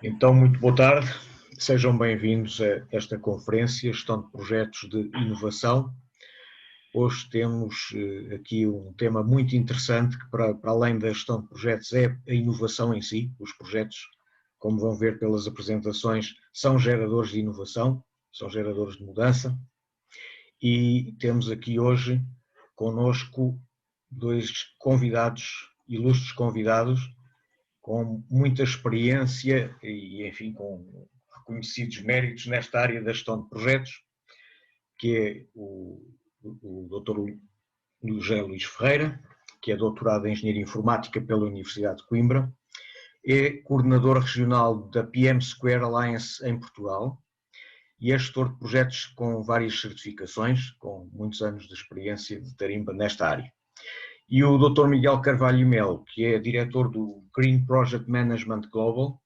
Então, muito boa tarde, sejam bem-vindos a esta conferência Gestão de Projetos de Inovação. Hoje temos aqui um tema muito interessante que, para além da gestão de projetos, é a inovação em si. Os projetos, como vão ver pelas apresentações, são geradores de inovação, são geradores de mudança. E temos aqui hoje conosco dois convidados, ilustres convidados, com muita experiência e, enfim, com reconhecidos méritos nesta área da gestão de projetos, que é o Dr. José Luís Ferreira, que é doutorado em Engenharia Informática pela Universidade de Coimbra, é coordenador regional da PM Square Alliance em Portugal e é gestor de projetos com várias certificações, com muitos anos de experiência de tarimba nesta área. E o Dr. Miguel Carvalho Melo, que é diretor do Green Project Management Global,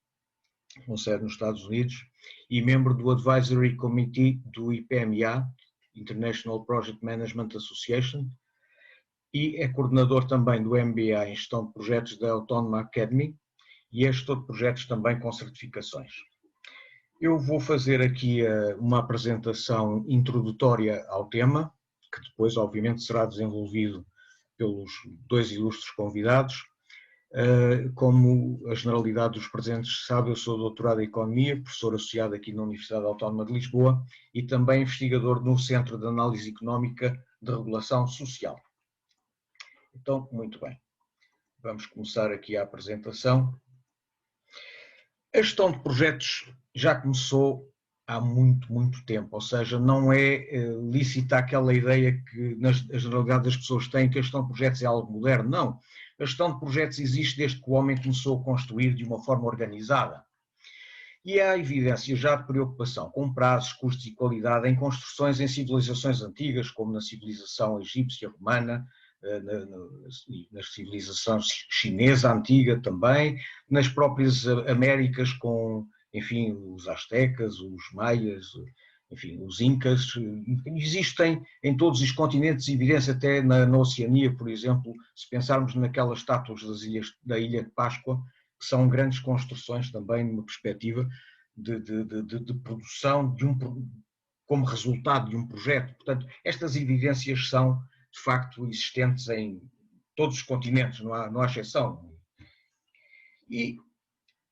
com sede nos Estados Unidos, e membro do Advisory Committee do IPMA, International Project Management Association, e é coordenador também do MBA em Gestão de Projetos da Autónoma Academy e é gestor de projetos também com certificações. Eu vou fazer aqui uma apresentação introdutória ao tema, que depois, obviamente, será desenvolvido pelos dois ilustres convidados. Como a generalidade dos presentes sabe, eu sou doutorado em Economia, professor associado aqui na Universidade Autónoma de Lisboa e também investigador no Centro de Análise Económica de Regulação Social. Então, muito bem, vamos começar aqui a apresentação. A gestão de projetos já começou há muito tempo, ou seja, não é lícita aquela ideia que a generalidade das pessoas têm que a gestão de projetos é algo moderno. Não, a gestão de projetos existe desde que o homem começou a construir de uma forma organizada. E há evidência já de preocupação com prazos, custos e qualidade em construções em civilizações antigas, como na civilização egípcia, romana, na civilização chinesa antiga também, nas próprias Américas com, enfim, os astecas, os maias, enfim, os incas. Existem em todos os continentes, evidência até na Oceania, por exemplo, se pensarmos naquelas estátuas da Ilha de Páscoa, que são grandes construções também numa perspectiva de produção como resultado de um projeto. Portanto, estas evidências são de facto existentes em todos os continentes, não há exceção. E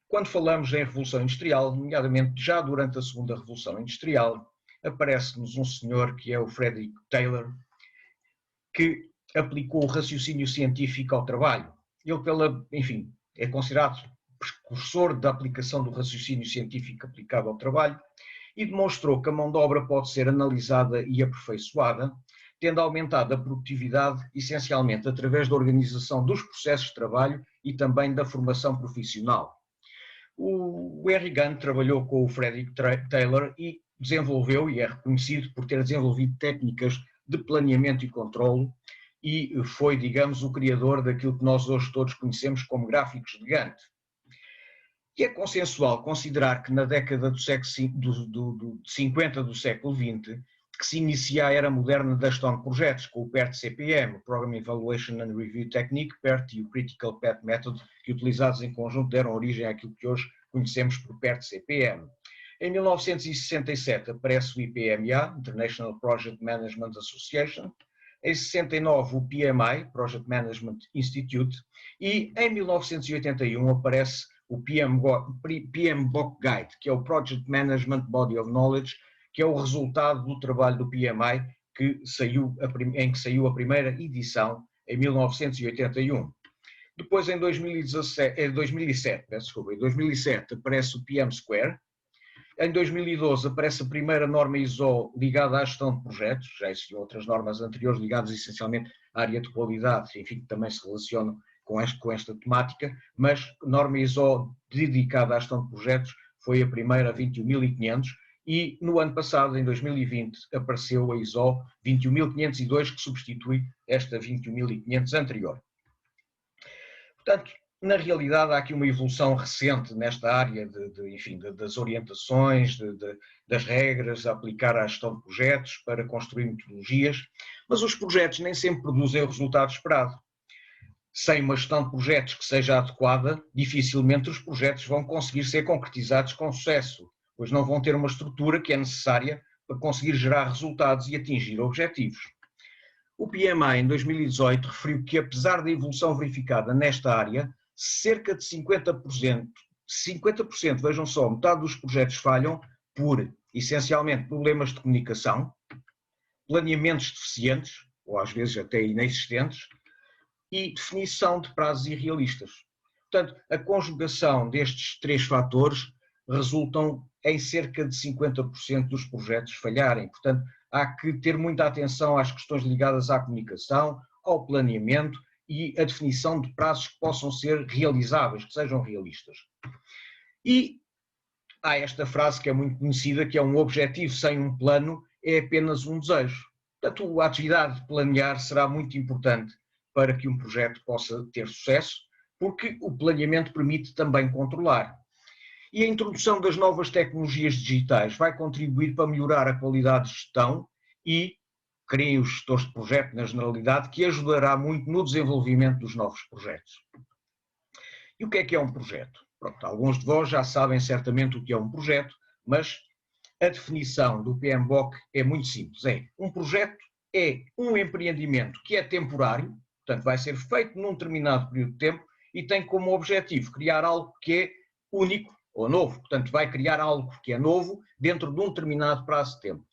quando falamos em Revolução Industrial, nomeadamente já durante a Segunda Revolução Industrial, aparece-nos um senhor que é o Frederick Taylor, que aplicou o raciocínio científico ao trabalho. Ele, enfim, é considerado precursor da aplicação do raciocínio científico aplicado ao trabalho e demonstrou que a mão de obra pode ser analisada e aperfeiçoada, tendo aumentado a produtividade essencialmente através da organização dos processos de trabalho e também da formação profissional. O Henry Gantt trabalhou com o Frederick Taylor e desenvolveu, e é reconhecido por ter desenvolvido técnicas de planeamento e controle, e foi, digamos, o criador daquilo que nós hoje todos conhecemos como gráficos de Gantt. E é consensual considerar que na década do século 50 do século XX que se inicia a era moderna da gestão de projetos, com o PERT-CPM, o Program Evaluation and Review Technique, PERT e o Critical Path Method, que utilizados em conjunto deram origem àquilo que hoje conhecemos por PERT-CPM. Em 1967 aparece o IPMA, International Project Management Association, em 69 o PMI, Project Management Institute, e em 1981 aparece o PMBOK Guide, que é o Project Management Body of Knowledge, que é o resultado do trabalho do PMI, em que saiu a primeira edição em 1981. Depois, em 2007 aparece o PM Square. Em 2012 aparece a primeira norma ISO ligada à gestão de projetos, já existiam outras normas anteriores ligadas essencialmente à área de qualidade, enfim, que também se relacionam com esta temática, mas norma ISO dedicada à gestão de projetos foi a primeira, 21500, e no ano passado, em 2020, apareceu a ISO 21502, que substitui esta 21500 anterior. Portanto, na realidade há aqui uma evolução recente nesta área enfim, das orientações, das regras a aplicar à gestão de projetos para construir metodologias, mas os projetos nem sempre produzem o resultado esperado. sem uma gestão de projetos que seja adequada, dificilmente os projetos vão conseguir ser concretizados com sucesso, pois não vão ter uma estrutura que é necessária para conseguir gerar resultados e atingir objetivos. O PMI, em 2018, referiu que, apesar da evolução verificada nesta área, cerca de 50%, vejam só, metade dos projetos falham por, essencialmente, problemas de comunicação, planeamentos deficientes, ou às vezes até inexistentes, e definição de prazos irrealistas. Portanto, a conjugação destes três fatores resultam em cerca de 50% dos projetos falharem. Portanto, há que ter muita atenção às questões ligadas à comunicação, ao planeamento e à definição de prazos que possam ser realizáveis, que sejam realistas. E há esta frase que é muito conhecida, que é: um objetivo sem um plano é apenas um desejo. Portanto, a atividade de planear será muito importante para que um projeto possa ter sucesso, porque o planeamento permite também controlar. E a introdução das novas tecnologias digitais vai contribuir para melhorar a qualidade de gestão e, creem os gestores de projeto na generalidade, que ajudará muito no desenvolvimento dos novos projetos. E o que é um projeto? Pronto, alguns de vós já sabem certamente o que é um projeto, mas a definição do PMBOK é muito simples. Um projeto é um empreendimento que é temporário, portanto vai ser feito num determinado período de tempo e tem como objetivo criar algo que é único ou novo, portanto vai criar algo que é novo dentro de um determinado prazo de tempo.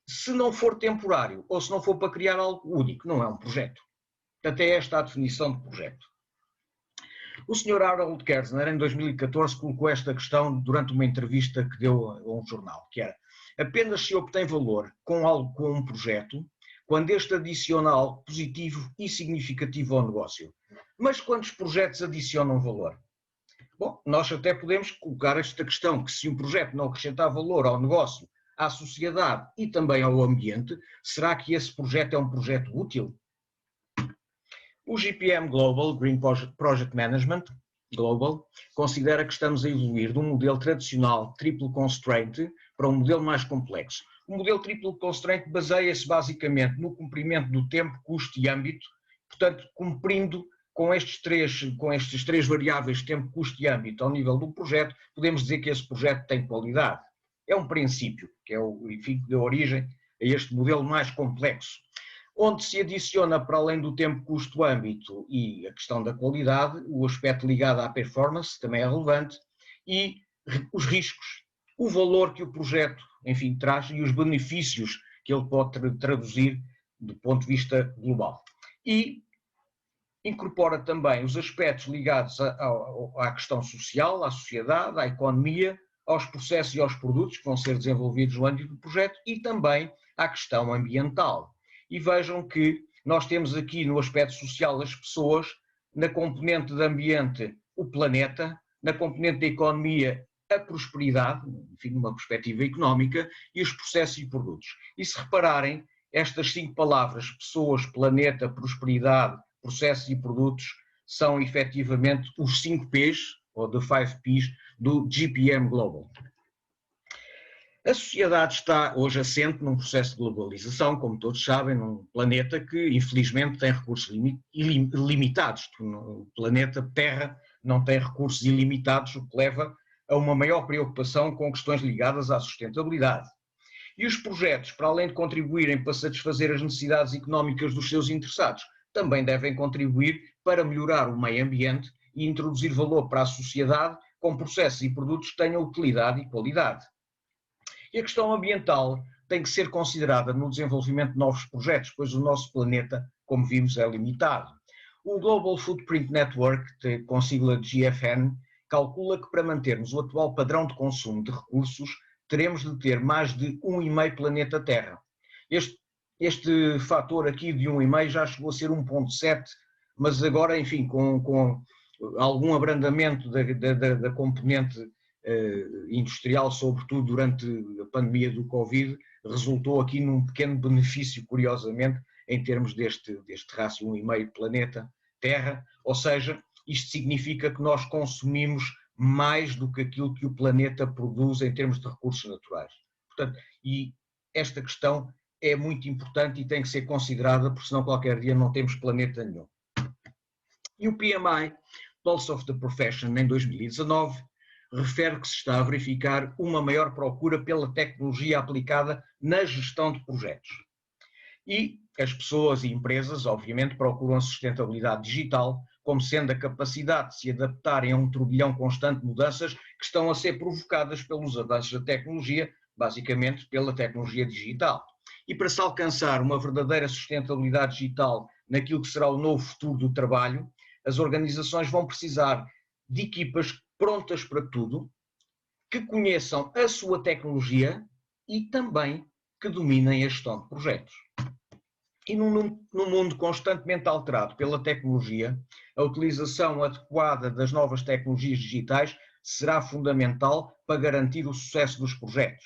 Se não for temporário ou se não for para criar algo único, não é um projeto. Portanto, é esta a definição de projeto. O Sr. Harold Kerzner, em 2014, colocou esta questão durante uma entrevista que deu a um jornal, que era: apenas se obtém valor com algo, com um projeto, quando este adiciona algo positivo e significativo ao negócio. Mas quantos projetos adicionam valor? Bom, nós até podemos colocar esta questão, que se um projeto não acrescentar valor ao negócio, à sociedade e também ao ambiente, será que esse projeto é um projeto útil? O GPM Global, Green Project Management Global, considera que estamos a evoluir de um modelo tradicional triple constraint para um modelo mais complexo. O modelo triple constraint baseia-se basicamente no cumprimento do tempo, custo e âmbito, portanto, cumprindo com estes três variáveis, tempo, custo e âmbito, ao nível do projeto, podemos dizer que esse projeto tem qualidade. É um princípio, que é o que deu origem a este modelo mais complexo, onde se adiciona, para além do tempo, custo, âmbito e a questão da qualidade, o aspecto ligado à performance também é relevante, e os riscos, o valor que o projeto, enfim, traz e os benefícios que ele pode traduzir do ponto de vista global. E incorpora também os aspectos ligados à questão social, à sociedade, à economia, aos processos e aos produtos que vão ser desenvolvidos no âmbito do projeto e também à questão ambiental. E vejam que nós temos aqui no aspecto social as pessoas, na componente de ambiente o planeta, na componente da economia a prosperidade, enfim, numa perspectiva económica, e os processos e produtos. E se repararem, estas 5 palavras, pessoas, planeta, prosperidade, processos e produtos, são efetivamente os 5 Ps, ou the 5 Ps, do GPM Global. A sociedade está hoje assente num processo de globalização, como todos sabem, num planeta que infelizmente tem recursos limitados. O planeta Terra não tem recursos ilimitados, o que leva a uma maior preocupação com questões ligadas à sustentabilidade. E os projetos, para além de contribuírem para satisfazer as necessidades económicas dos seus interessados, também devem contribuir para melhorar o meio ambiente e introduzir valor para a sociedade com processos e produtos que tenham utilidade e qualidade. E a questão ambiental tem que ser considerada no desenvolvimento de novos projetos, pois o nosso planeta, como vimos, é limitado. O Global Footprint Network, com sigla GFN, calcula que para mantermos o atual padrão de consumo de recursos, teremos de ter mais de 1,5 planeta Terra. Este fator aqui de 1,5 já chegou a ser 1,7, mas agora, enfim, com algum abrandamento da componente industrial, sobretudo durante a pandemia do Covid, resultou aqui num pequeno benefício, curiosamente, em termos deste rácio 1,5 planeta Terra, ou seja, isto significa que nós consumimos mais do que aquilo que o planeta produz em termos de recursos naturais. Portanto, e esta questão é muito importante e tem que ser considerada, porque senão qualquer dia não temos planeta nenhum. E o PMI, Pulse of the Profession, em 2019, refere que se está a verificar uma maior procura pela tecnologia aplicada na gestão de projetos. E as pessoas e empresas, obviamente, procuram a sustentabilidade digital como sendo a capacidade de se adaptarem a um turbilhão constante de mudanças que estão a ser provocadas pelos avanços da tecnologia, basicamente pela tecnologia digital. E para se alcançar uma verdadeira sustentabilidade digital naquilo que será o novo futuro do trabalho, as organizações vão precisar de equipas prontas para tudo, que conheçam a sua tecnologia e também que dominem a gestão de projetos. E num mundo constantemente alterado pela tecnologia, a utilização adequada das novas tecnologias digitais será fundamental para garantir o sucesso dos projetos.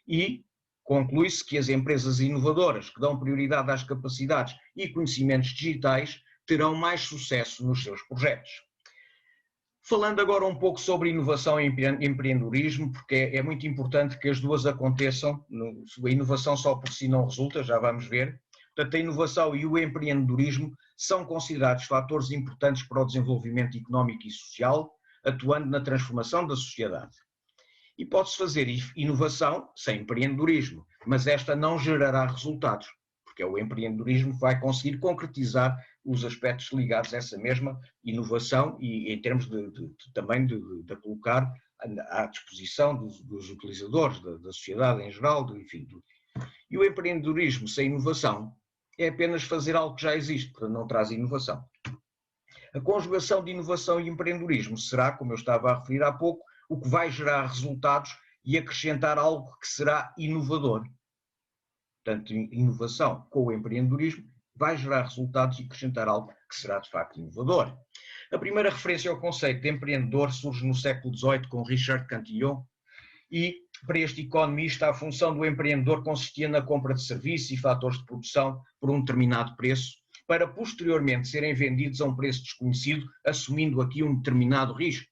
E conclui-se que as empresas inovadoras que dão prioridade às capacidades e conhecimentos digitais terão mais sucesso nos seus projetos. Falando agora um pouco sobre inovação e empreendedorismo, porque é muito importante que as duas aconteçam, a inovação só por si não resulta, já vamos ver. Portanto, a inovação e o empreendedorismo são considerados fatores importantes para o desenvolvimento económico e social, atuando na transformação da sociedade. E pode-se fazer inovação sem empreendedorismo, mas esta não gerará resultados, porque o empreendedorismo vai conseguir concretizar os aspectos ligados a essa mesma inovação e em termos também de colocar à disposição dos utilizadores, da sociedade em geral, enfim. E o empreendedorismo sem inovação é apenas fazer algo que já existe, portanto não traz inovação. A conjugação de inovação e empreendedorismo será, como eu estava a referir há pouco, o que vai gerar resultados e acrescentar algo que será inovador. Portanto, inovação com o empreendedorismo vai gerar resultados e acrescentar algo que será de facto inovador. A primeira referência ao conceito de empreendedor surge no século XVIII com Richard Cantillon e, para este economista, a função do empreendedor consistia na compra de serviços e fatores de produção por um determinado preço, para posteriormente serem vendidos a um preço desconhecido, assumindo aqui um determinado risco.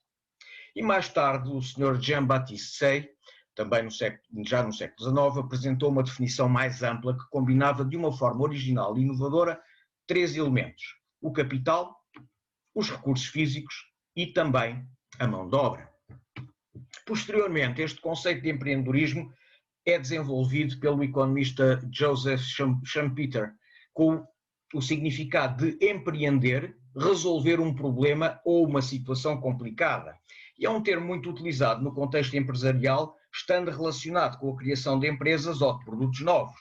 E mais tarde o Sr. Jean-Baptiste Say, também já no século XIX, apresentou uma definição mais ampla que combinava de uma forma original e inovadora 3 elementos: o capital, os recursos físicos e também a mão de obra. Posteriormente, este conceito de empreendedorismo é desenvolvido pelo economista Joseph Schumpeter, com o significado de empreender, resolver um problema ou uma situação complicada. E é um termo muito utilizado no contexto empresarial, estando relacionado com a criação de empresas ou de produtos novos.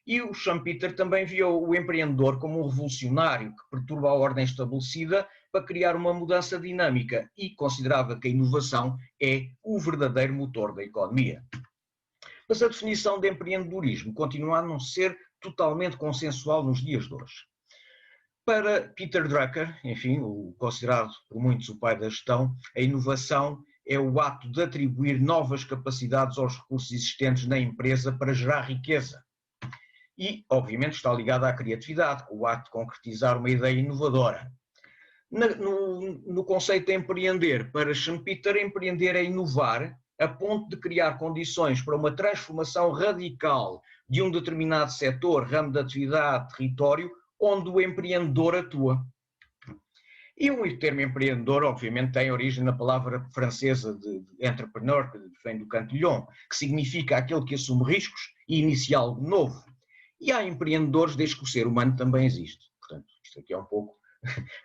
E o Schumpeter também viu o empreendedor como um revolucionário que perturba a ordem estabelecida para criar uma mudança dinâmica e considerava que a inovação é o verdadeiro motor da economia. Mas a definição de empreendedorismo continua a não ser totalmente consensual nos dias de hoje. Para Peter Drucker, enfim, o considerado por muitos o pai da gestão, a inovação é o ato de atribuir novas capacidades aos recursos existentes na empresa para gerar riqueza. E, obviamente, está ligada à criatividade, com o ato de concretizar uma ideia inovadora. No conceito de empreender, para Schumpeter, empreender é inovar a ponto de criar condições para uma transformação radical de um determinado setor, ramo de atividade, território, onde o empreendedor atua. E o termo empreendedor, obviamente, tem origem na palavra francesa de entrepreneur, que vem do Cantillon, que significa aquele que assume riscos e inicia algo novo. E há empreendedores desde que o ser humano também existe. Portanto, isto aqui é um pouco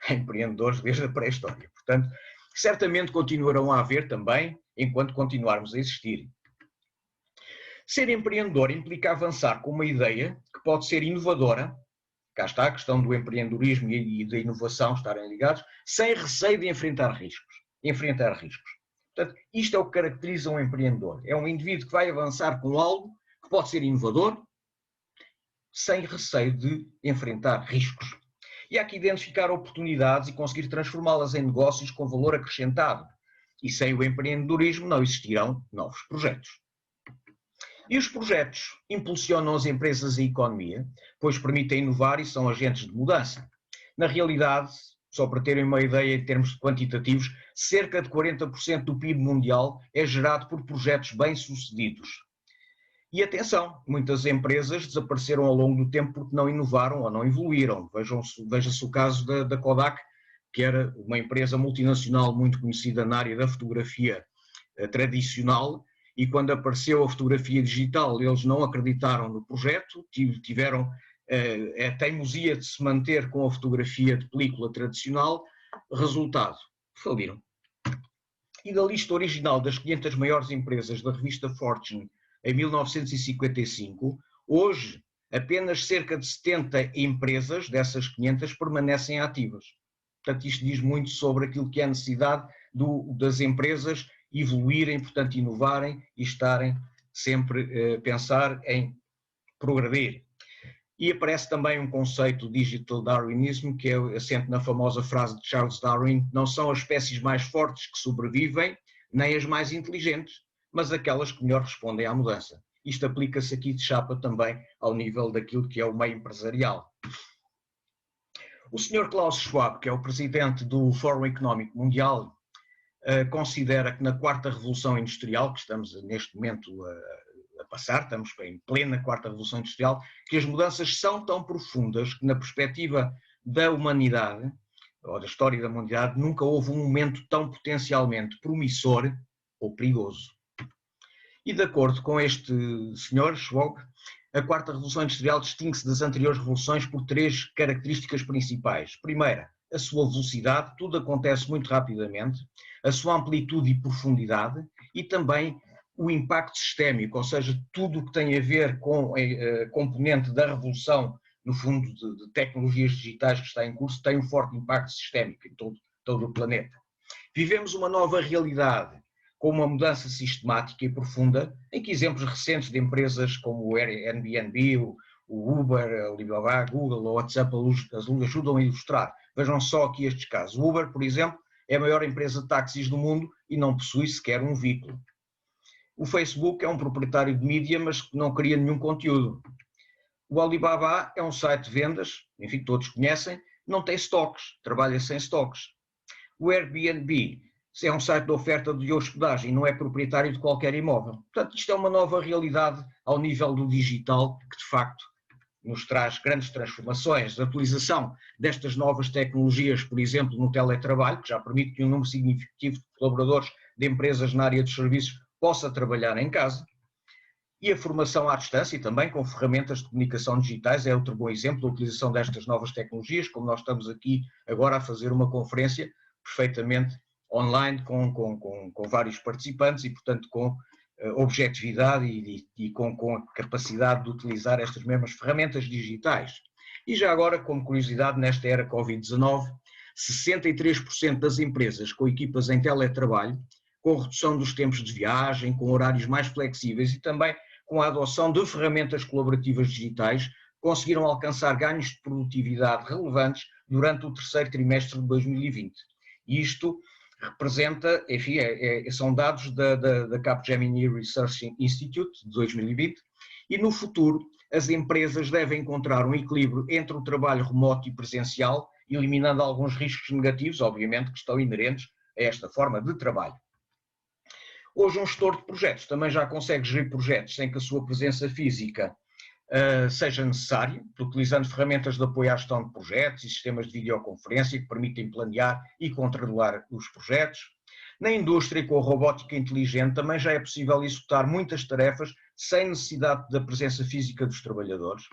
empreendedores desde a pré-história. Portanto, certamente continuarão a haver também, enquanto continuarmos a existir. Ser empreendedor implica avançar com uma ideia que pode ser inovadora, cá está a questão do empreendedorismo e da inovação estarem ligados, sem receio de enfrentar riscos. Portanto, isto é o que caracteriza um empreendedor. É um indivíduo que vai avançar com algo que pode ser inovador, sem receio de enfrentar riscos. E há que identificar oportunidades e conseguir transformá-las em negócios com valor acrescentado. E sem o empreendedorismo não existirão novos projetos. E os projetos impulsionam as empresas e a economia, pois permitem inovar e são agentes de mudança. Na realidade, só para terem uma ideia em termos quantitativos, cerca de 40% do PIB mundial é gerado por projetos bem-sucedidos. E atenção, muitas empresas desapareceram ao longo do tempo porque não inovaram ou não evoluíram. Veja-se o caso da Kodak, que era uma empresa multinacional muito conhecida na área da fotografia tradicional, e quando apareceu a fotografia digital, eles não acreditaram no projeto, tiveram a teimosia de se manter com a fotografia de película tradicional. Resultado, faliram. E da lista original das 500 maiores empresas da revista Fortune em 1955, hoje apenas cerca de 70 empresas dessas 500 permanecem ativas. Portanto, isto diz muito sobre aquilo que é a necessidade das empresas evoluírem, portanto, inovarem e estarem sempre a pensar em progredir. E aparece também um conceito digital darwinismo, que é assente na famosa frase de Charles Darwin: não são as espécies mais fortes que sobrevivem, nem as mais inteligentes, mas aquelas que melhor respondem à mudança. Isto aplica-se aqui de chapa também ao nível daquilo que é o meio empresarial. O Sr. Klaus Schwab, que é o presidente do Fórum Económico Mundial, considera que na quarta revolução industrial, que estamos neste momento a passar, estamos em plena quarta revolução industrial, que as mudanças são tão profundas que na perspectiva da humanidade, ou da história da humanidade, nunca houve um momento tão potencialmente promissor ou perigoso. E de acordo com este senhor, Schwab, a quarta revolução industrial distingue-se das anteriores revoluções por 3 características principais. Primeira, a sua velocidade, tudo acontece muito rapidamente, a sua amplitude e profundidade, e também o impacto sistémico, ou seja, tudo o que tem a ver com a componente da revolução, no fundo, de tecnologias digitais que está em curso, tem um forte impacto sistémico em todo o planeta. Vivemos uma nova realidade, com uma mudança sistemática e profunda, em que exemplos recentes de empresas como o Airbnb, o Uber, a Alibaba, a Google, o WhatsApp ajudam a ilustrar. Vejam só aqui estes casos. O Uber, por exemplo, é a maior empresa de táxis do mundo e não possui sequer um veículo. O Facebook é um proprietário de mídia, mas não cria nenhum conteúdo. O Alibaba é um site de vendas, enfim, todos conhecem, não tem estoques, trabalha sem estoques. O Airbnb é um site de oferta de hospedagem, não é proprietário de qualquer imóvel. Portanto, isto é uma nova realidade ao nível do digital, que de facto nos traz grandes transformações. A utilização destas novas tecnologias, por exemplo, no teletrabalho, que já permite que um número significativo de colaboradores de empresas na área dos serviços possa trabalhar em casa. E a formação à distância, e também com ferramentas de comunicação digitais, é outro bom exemplo da utilização destas novas tecnologias, como nós estamos aqui agora a fazer uma conferência perfeitamente online com vários participantes e, portanto, com objetividade e com a capacidade de utilizar estas mesmas ferramentas digitais. E já agora, como curiosidade, nesta era Covid-19, 63% das empresas com equipas em teletrabalho, com redução dos tempos de viagem, com horários mais flexíveis e também com a adoção de ferramentas colaborativas digitais, conseguiram alcançar ganhos de produtividade relevantes durante o terceiro trimestre de 2020. E isto representa, enfim, são dados da Capgemini Research Institute de 2020, e no futuro as empresas devem encontrar um equilíbrio entre o trabalho remoto e presencial, eliminando alguns riscos negativos, obviamente, que estão inerentes a esta forma de trabalho. Hoje um gestor de projetos também já consegue gerir projetos sem que a sua presença física seja necessária, utilizando ferramentas de apoio à gestão de projetos e sistemas de videoconferência que permitem planear e controlar os projetos. Na indústria, com a robótica inteligente, também já é possível executar muitas tarefas sem necessidade da presença física dos trabalhadores.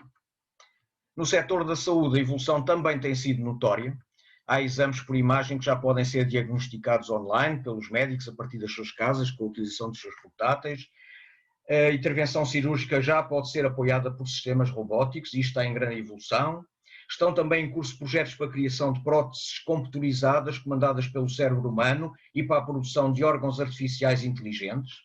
No setor da saúde, a evolução também tem sido notória. Há exames por imagem que já podem ser diagnosticados online pelos médicos a partir das suas casas, com a utilização dos seus portáteis. A intervenção cirúrgica já pode ser apoiada por sistemas robóticos e isto está em grande evolução. Estão também em curso projetos para a criação de próteses computadorizadas comandadas pelo cérebro humano e para a produção de órgãos artificiais inteligentes.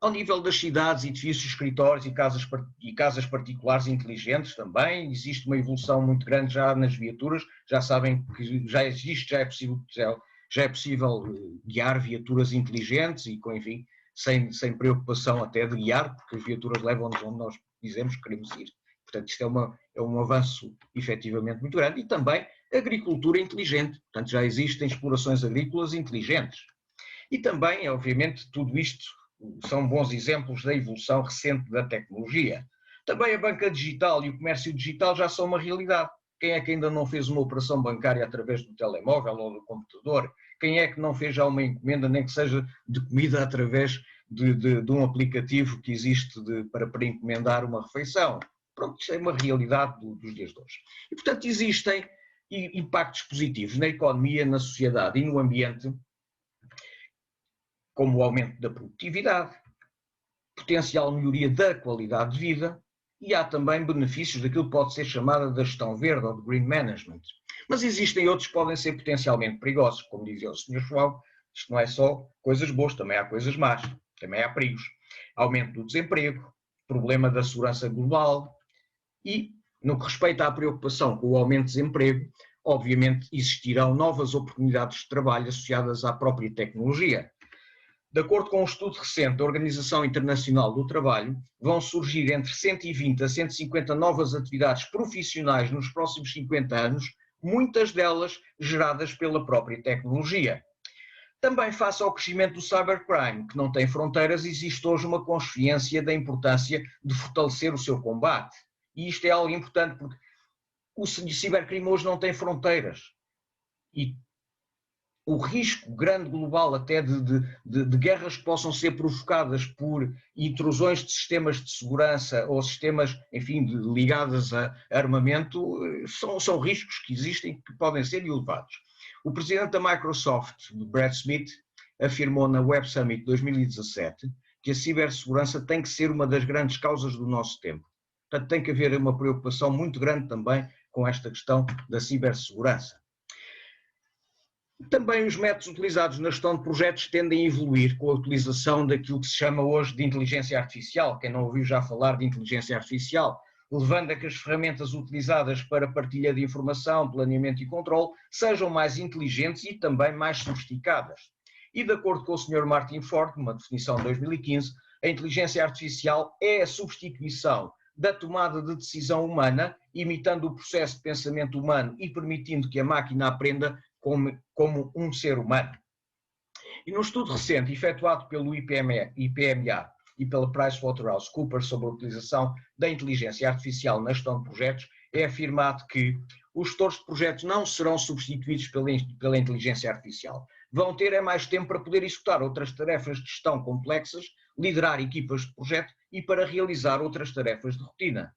Ao nível das cidades, edifícios, escritórios e casas particulares inteligentes também, existe uma evolução muito grande já nas viaturas, já sabem que já existe, já é possível guiar viaturas inteligentes e, enfim, sem preocupação até de guiar, porque as viaturas levam-nos onde nós dizemos que queremos ir. Portanto, isto é um avanço efetivamente muito grande. E também agricultura inteligente, portanto já existem explorações agrícolas inteligentes. E também, obviamente, tudo isto são bons exemplos da evolução recente da tecnologia. Também a banca digital e o comércio digital já são uma realidade. Quem é que ainda não fez uma operação bancária através do telemóvel ou do computador? Quem é que não fez já uma encomenda, nem que seja de comida, através de um aplicativo que existe para encomendar uma refeição? Pronto, isto é uma realidade dos dias de hoje. E, portanto, existem impactos positivos na economia, na sociedade e no ambiente, como o aumento da produtividade, potencial melhoria da qualidade de vida, e há também benefícios daquilo que pode ser chamada da gestão verde ou de green management. Mas existem outros que podem ser potencialmente perigosos, como dizia o Sr. João, isto não é só coisas boas, também há coisas más, também há perigos. Aumento do desemprego, problema da segurança global e, no que respeita à preocupação com o aumento do desemprego, obviamente existirão novas oportunidades de trabalho associadas à própria tecnologia. De acordo com um estudo recente da Organização Internacional do Trabalho, vão surgir entre 120 a 150 novas atividades profissionais nos próximos 50 anos, muitas delas geradas pela própria tecnologia. Também face ao crescimento do cybercrime, que não tem fronteiras, existe hoje uma consciência da importância de fortalecer o seu combate. E isto é algo importante porque o cibercrime hoje não tem fronteiras. E o risco grande global até de guerras que possam ser provocadas por intrusões de sistemas de segurança ou sistemas, enfim, ligados a armamento, são riscos que existem que podem ser elevados. O presidente da Microsoft, Brad Smith, afirmou na Web Summit 2017 que a cibersegurança tem que ser uma das grandes causas do nosso tempo. Portanto, tem que haver uma preocupação muito grande também com esta questão da cibersegurança. Também os métodos utilizados na gestão de projetos tendem a evoluir com a utilização daquilo que se chama hoje de inteligência artificial. Quem não ouviu já falar de inteligência artificial, levando a que as ferramentas utilizadas para partilha de informação, planeamento e controle sejam mais inteligentes e também mais sofisticadas. E de acordo com o Sr. Martin Ford, numa definição de 2015, a inteligência artificial é a substituição da tomada de decisão humana, imitando o processo de pensamento humano e permitindo que a máquina aprenda como um ser humano. E num estudo recente efetuado pelo IPMA e pela PricewaterhouseCoopers sobre a utilização da inteligência artificial na gestão de projetos, é afirmado que os gestores de projetos não serão substituídos pela inteligência artificial. Vão ter mais tempo para poder executar outras tarefas de gestão complexas, liderar equipas de projeto e para realizar outras tarefas de rotina.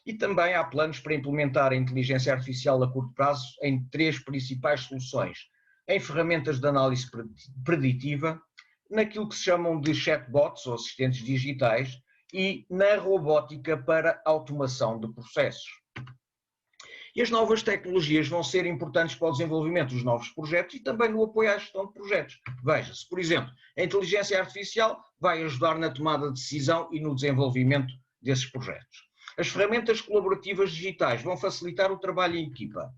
E também há planos para implementar a inteligência artificial a curto prazo em 3 principais soluções: em ferramentas de análise preditiva, naquilo que se chamam de chatbots ou assistentes digitais e na robótica para automação de processos. E as novas tecnologias vão ser importantes para o desenvolvimento dos novos projetos e também no apoio à gestão de projetos. Veja-se, por exemplo, a inteligência artificial vai ajudar na tomada de decisão e no desenvolvimento desses projetos. As ferramentas colaborativas digitais vão facilitar o trabalho em equipa.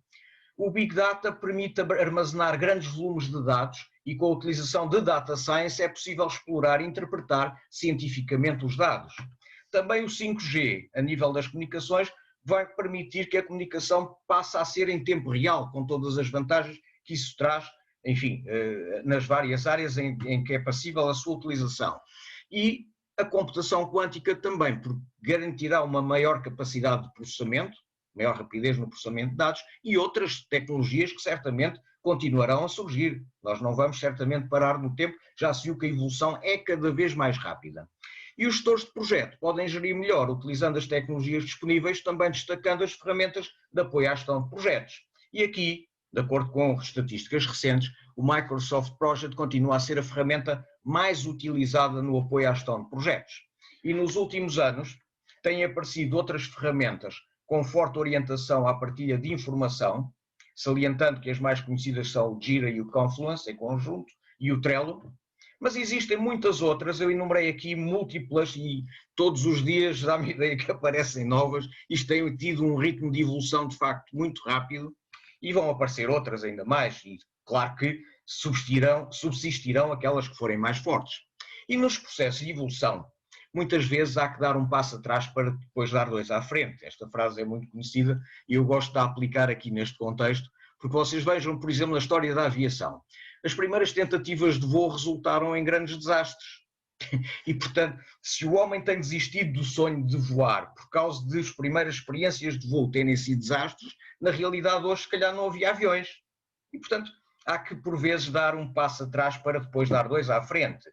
O Big Data permite armazenar grandes volumes de dados e com a utilização de Data Science é possível explorar e interpretar cientificamente os dados. Também o 5G, a nível das comunicações, vai permitir que a comunicação passe a ser em tempo real, com todas as vantagens que isso traz, enfim, nas várias áreas em que é passível a sua utilização. E a computação quântica também, porque garantirá uma maior capacidade de processamento, maior rapidez no processamento de dados e outras tecnologias que certamente continuarão a surgir. Nós não vamos certamente parar no tempo, já se viu que a evolução é cada vez mais rápida. E os gestores de projeto podem gerir melhor utilizando as tecnologias disponíveis, também destacando as ferramentas de apoio à gestão de projetos. E aqui, de acordo com estatísticas recentes, o Microsoft Project continua a ser a ferramenta mais utilizada no apoio à gestão de projetos. E nos últimos anos têm aparecido outras ferramentas com forte orientação à partilha de informação, salientando que as mais conhecidas são o Jira e o Confluence em conjunto e o Trello, mas existem muitas outras, eu enumerei aqui múltiplas e todos os dias dá-me a ideia que aparecem novas. Isto tem tido um ritmo de evolução de facto muito rápido e vão aparecer outras ainda mais e claro que subsistirão aquelas que forem mais fortes. E nos processos de evolução, muitas vezes há que dar um passo atrás para depois dar 2 à frente. Esta frase é muito conhecida e eu gosto de a aplicar aqui neste contexto, porque vocês vejam, por exemplo, na história da aviação. As primeiras tentativas de voo resultaram em grandes desastres. E, portanto, se o homem tem desistido do sonho de voar por causa das primeiras experiências de voo terem sido desastres, na realidade hoje se calhar não havia aviões. E, portanto, há que por vezes dar um passo atrás para depois dar dois à frente.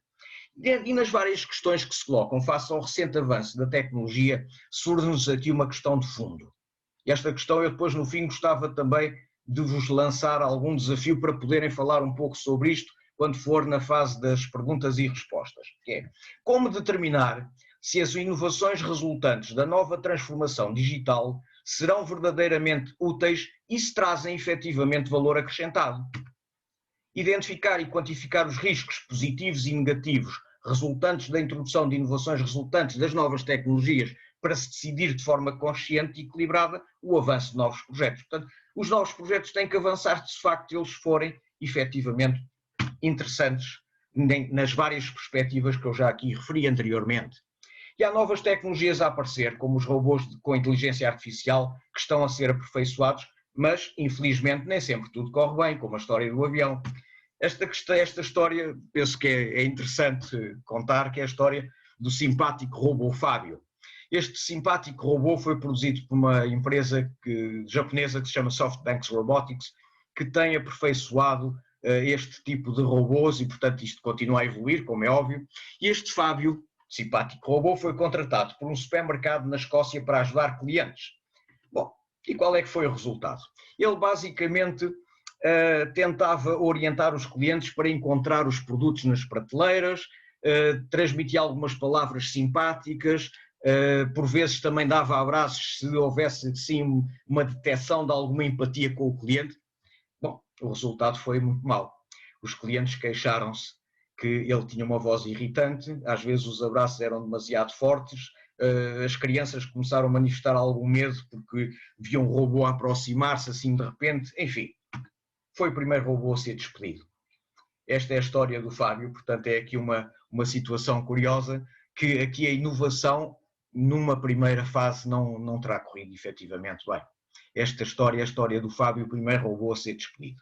E nas várias questões que se colocam face ao recente avanço da tecnologia, surge-nos aqui uma questão de fundo. E esta questão eu depois no fim gostava também de vos lançar algum desafio para poderem falar um pouco sobre isto quando for na fase das perguntas e respostas, que é como determinar se as inovações resultantes da nova transformação digital serão verdadeiramente úteis e se trazem efetivamente valor acrescentado. Identificar e quantificar os riscos positivos e negativos resultantes da introdução de inovações resultantes das novas tecnologias para se decidir de forma consciente e equilibrada o avanço de novos projetos. Portanto, os novos projetos têm que avançar se de facto eles forem efetivamente interessantes nas várias perspectivas que eu já aqui referi anteriormente. E há novas tecnologias a aparecer, como os robôs com inteligência artificial, que estão a ser aperfeiçoados, mas infelizmente nem sempre tudo corre bem, como a história do avião. Esta história, penso que é interessante contar, que é a história do simpático robô Fábio. Este simpático robô foi produzido por uma empresa japonesa que se chama SoftBank Robotics, que tem aperfeiçoado este tipo de robôs e, portanto, isto continua a evoluir, como é óbvio. E este Fábio, simpático robô, foi contratado por um supermercado na Escócia para ajudar clientes. Bom, e qual é que foi o resultado? Ele basicamente tentava orientar os clientes para encontrar os produtos nas prateleiras, transmitia algumas palavras simpáticas, por vezes também dava abraços se houvesse sim uma detecção de alguma empatia com o cliente. Bom, o resultado foi muito mau. Os clientes queixaram-se que ele tinha uma voz irritante, às vezes os abraços eram demasiado fortes, as crianças começaram a manifestar algum medo porque viam um robô aproximar-se assim de repente, enfim, foi o primeiro robô a ser despedido. Esta é a história do Fábio, portanto é aqui uma situação curiosa, que aqui a inovação numa primeira fase não terá corrido efetivamente bem. Esta história é a história do Fábio, o primeiro robô a ser despedido.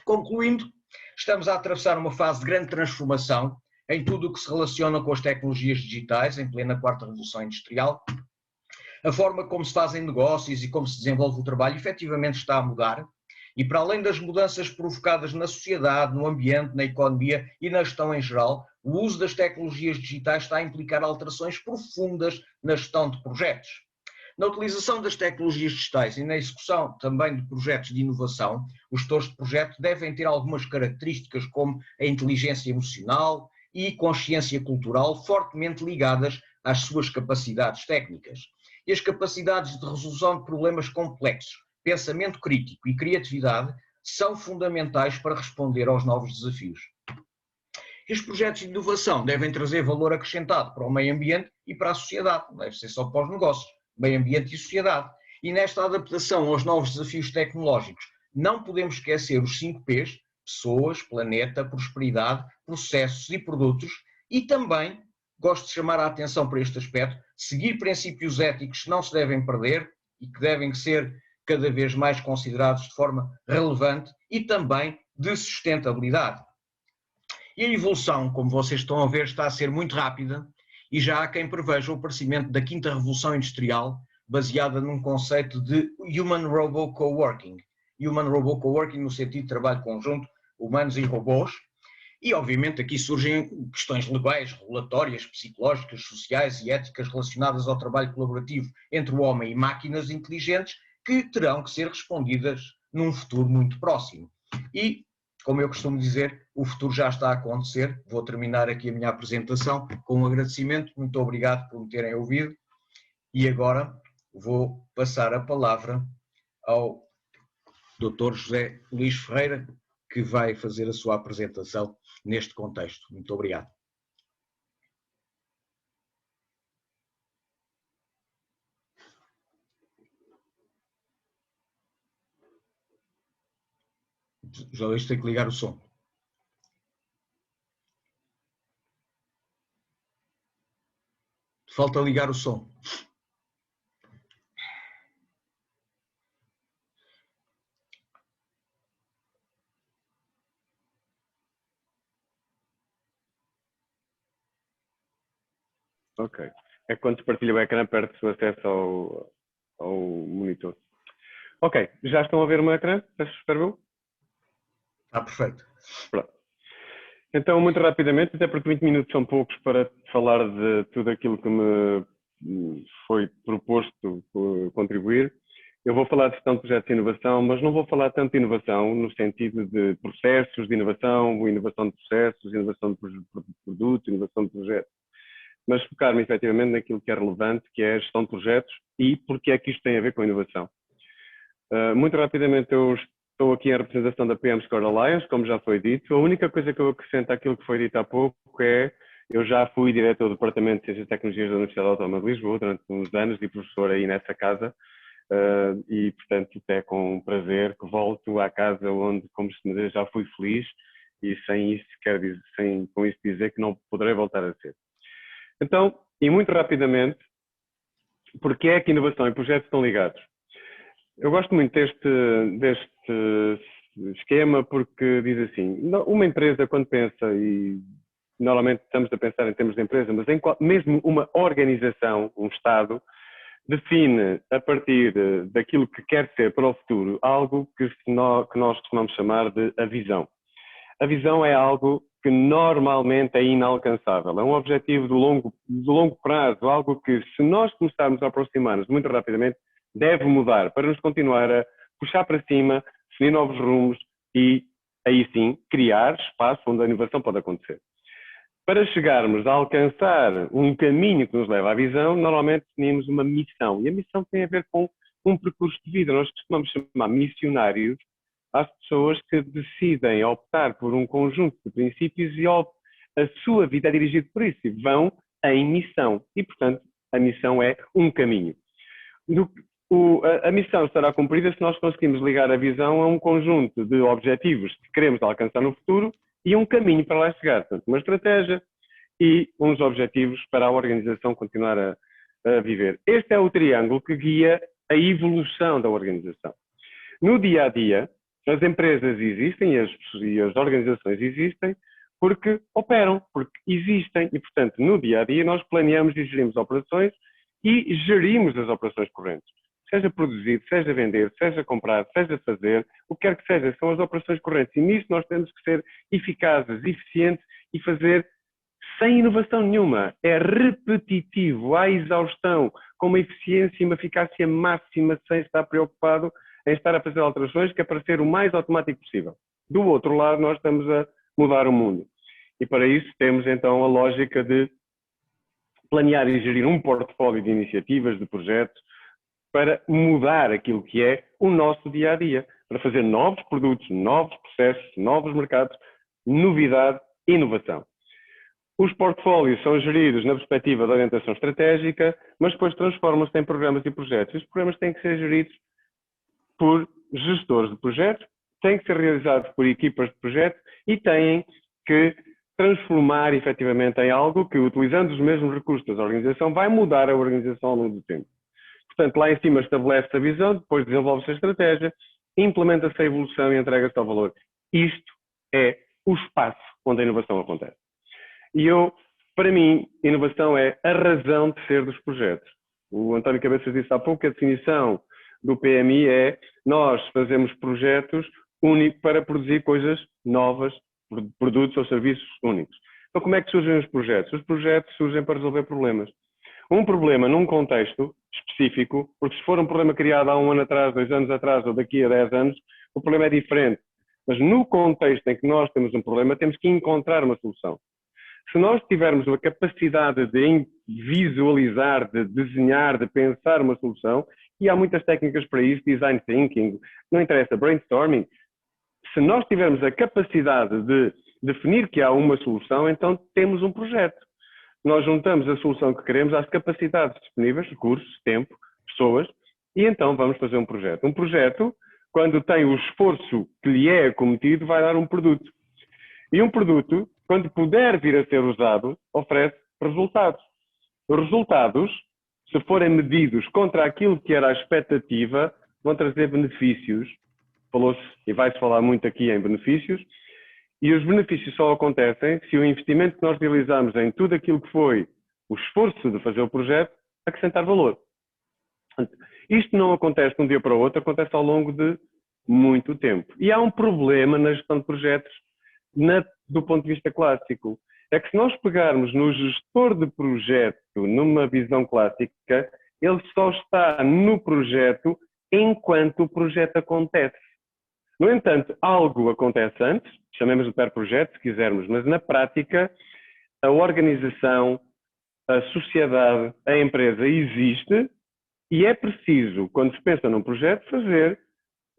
Concluindo, estamos a atravessar uma fase de grande transformação em tudo o que se relaciona com as tecnologias digitais, em plena quarta revolução industrial. A forma como se fazem negócios e como se desenvolve o trabalho efetivamente está a mudar. E para além das mudanças provocadas na sociedade, no ambiente, na economia e na gestão em geral, o uso das tecnologias digitais está a implicar alterações profundas na gestão de projetos. Na utilização das tecnologias digitais e na execução também de projetos de inovação, os gestores de projeto devem ter algumas características como a inteligência emocional e consciência cultural fortemente ligadas às suas capacidades técnicas. E as capacidades de resolução de problemas complexos, pensamento crítico e criatividade são fundamentais para responder aos novos desafios. E os projetos de inovação devem trazer valor acrescentado para o meio ambiente e para a sociedade, não deve ser só para os negócios, meio ambiente e sociedade. E nesta adaptação aos novos desafios tecnológicos, não podemos esquecer os 5 P's, pessoas, planeta, prosperidade, processos e produtos, e também, gosto de chamar a atenção para este aspecto, seguir princípios éticos que não se devem perder e que devem ser cada vez mais considerados de forma relevante e também de sustentabilidade. E a evolução, como vocês estão a ver, está a ser muito rápida e já há quem preveja o aparecimento da quinta revolução industrial baseada num conceito de Human Robot Coworking. Human Robot Coworking no sentido de trabalho conjunto, humanos e robôs. E, obviamente, aqui surgem questões legais, regulatórias, psicológicas, sociais e éticas relacionadas ao trabalho colaborativo entre o homem e máquinas inteligentes que terão que ser respondidas num futuro muito próximo. E, como eu costumo dizer, o futuro já está a acontecer. Vou terminar aqui a minha apresentação com um agradecimento. Muito obrigado por me terem ouvido. E agora vou passar a palavra ao Dr. José Luís Ferreira, que vai fazer a sua apresentação neste contexto. Muito obrigado. Já Luís tem que ligar o som. Falta ligar o som. Ok. É quando partilha o ecrã, perde-se o acesso ao monitor. Ok, já estão a ver o meu ecrã? Espero eu? Está perfeito. Pronto. Então, muito rapidamente, até porque 20 minutos são poucos para falar de tudo aquilo que me foi proposto contribuir. Eu vou falar de gestão de projetos de inovação, mas não vou falar tanto de inovação no sentido de processos de inovação de processos, inovação de produto, inovação de projetos, mas focar-me efetivamente naquilo que é relevante, que é a gestão de projetos e porque é que isto tem a ver com a inovação. Muito rapidamente, eu estou aqui em representação da PM Score Alliance, como já foi dito. A única coisa que eu acrescento àquilo que foi dito há pouco é eu já fui diretor do Departamento de Ciências e Tecnologias da Universidade Autónoma de Lisboa durante uns anos e professor aí nessa casa. E, portanto, é com prazer que volto à casa onde, como se me diz, já fui feliz e sem isso, com isso dizer que não poderei voltar a ser. Então, e muito rapidamente, porque é que inovação e projetos estão ligados? Eu gosto muito deste esquema porque diz assim, uma empresa quando pensa, e normalmente estamos a pensar em termos de empresa, mas mesmo uma organização, um Estado, define a partir daquilo que quer ser para o futuro algo que nós costumamos chamar de a visão. A visão é algo que normalmente é inalcançável, é um objetivo de longo prazo, algo que se nós começarmos a aproximar-nos muito rapidamente, deve mudar para nos continuar a puxar para cima, definir novos rumos e aí sim criar espaço onde a inovação pode acontecer. Para chegarmos a alcançar um caminho que nos leva à visão, normalmente definimos uma missão. E a missão tem a ver com um percurso de vida. Nós costumamos chamar missionários às pessoas que decidem optar por um conjunto de princípios e a sua vida é dirigida por isso. E vão em missão. E, portanto, a missão é um caminho. A missão estará cumprida se nós conseguimos ligar a visão a um conjunto de objetivos que queremos alcançar no futuro e um caminho para lá chegar, portanto, uma estratégia e uns objetivos para a organização continuar a viver. Este é o triângulo que guia a evolução da organização. No dia a dia, as empresas existem e as organizações existem porque operam, porque existem e, portanto, no dia a dia nós planeamos e gerimos operações e gerimos as operações correntes. Seja produzir, seja vender, seja comprar, seja fazer, o que quer que seja, são as operações correntes. E nisso nós temos que ser eficazes, eficientes e fazer sem inovação nenhuma. É repetitivo, à exaustão, com uma eficiência e uma eficácia máxima, sem estar preocupado em estar a fazer alterações, que é para ser o mais automático possível. Do outro lado, nós estamos a mudar o mundo. E para isso temos então a lógica de planear e gerir um portfólio de iniciativas, de projetos, para mudar aquilo que é o nosso dia-a-dia, para fazer novos produtos, novos processos, novos mercados, novidade e inovação. Os portfólios são geridos na perspectiva da orientação estratégica, mas depois transformam-se em programas e projetos. Os programas têm que ser geridos por gestores de projetos, têm que ser realizados por equipas de projetos e têm que transformar efetivamente em algo que, utilizando os mesmos recursos da organização, vai mudar a organização ao longo do tempo. Portanto, lá em cima estabelece-se a visão, depois desenvolve-se a estratégia, implementa-se a evolução e entrega-se ao valor. Isto é o espaço onde a inovação acontece. E para mim, inovação é a razão de ser dos projetos. O António Cabeças disse há pouco que a definição do PMI é nós fazemos projetos únicos para produzir coisas novas, produtos ou serviços únicos. Então, como é que surgem os projetos? Os projetos surgem para resolver problemas. Um problema num contexto específico, porque se for um problema criado há 1 ano atrás, 2 anos atrás ou daqui a 10 anos, o problema é diferente. Mas no contexto em que nós temos um problema, temos que encontrar uma solução. Se nós tivermos a capacidade de visualizar, de desenhar, de pensar uma solução, e há muitas técnicas para isso, design thinking, não interessa, brainstorming, se nós tivermos a capacidade de definir que há uma solução, então temos um projeto. Nós juntamos a solução que queremos às capacidades disponíveis, recursos, tempo, pessoas, e então vamos fazer um projeto. Um projeto, quando tem o esforço que lhe é acometido, vai dar um produto. E um produto, quando puder vir a ser usado, oferece resultados. Os resultados, se forem medidos contra aquilo que era a expectativa, vão trazer benefícios. Falou-se, e vai-se falar muito aqui em benefícios, e os benefícios só acontecem se o investimento que nós realizamos em tudo aquilo que foi o esforço de fazer o projeto, acrescentar valor. Isto não acontece de um dia para o outro, acontece ao longo de muito tempo. E há um problema na gestão de projetos do ponto de vista clássico. É que se nós pegarmos no gestor de projeto numa visão clássica, ele só está no projeto enquanto o projeto acontece. No entanto, algo acontece antes, chamemos de pré-projeto, se quisermos, mas na prática, a organização, a sociedade, a empresa existe e é preciso, quando se pensa num projeto, fazer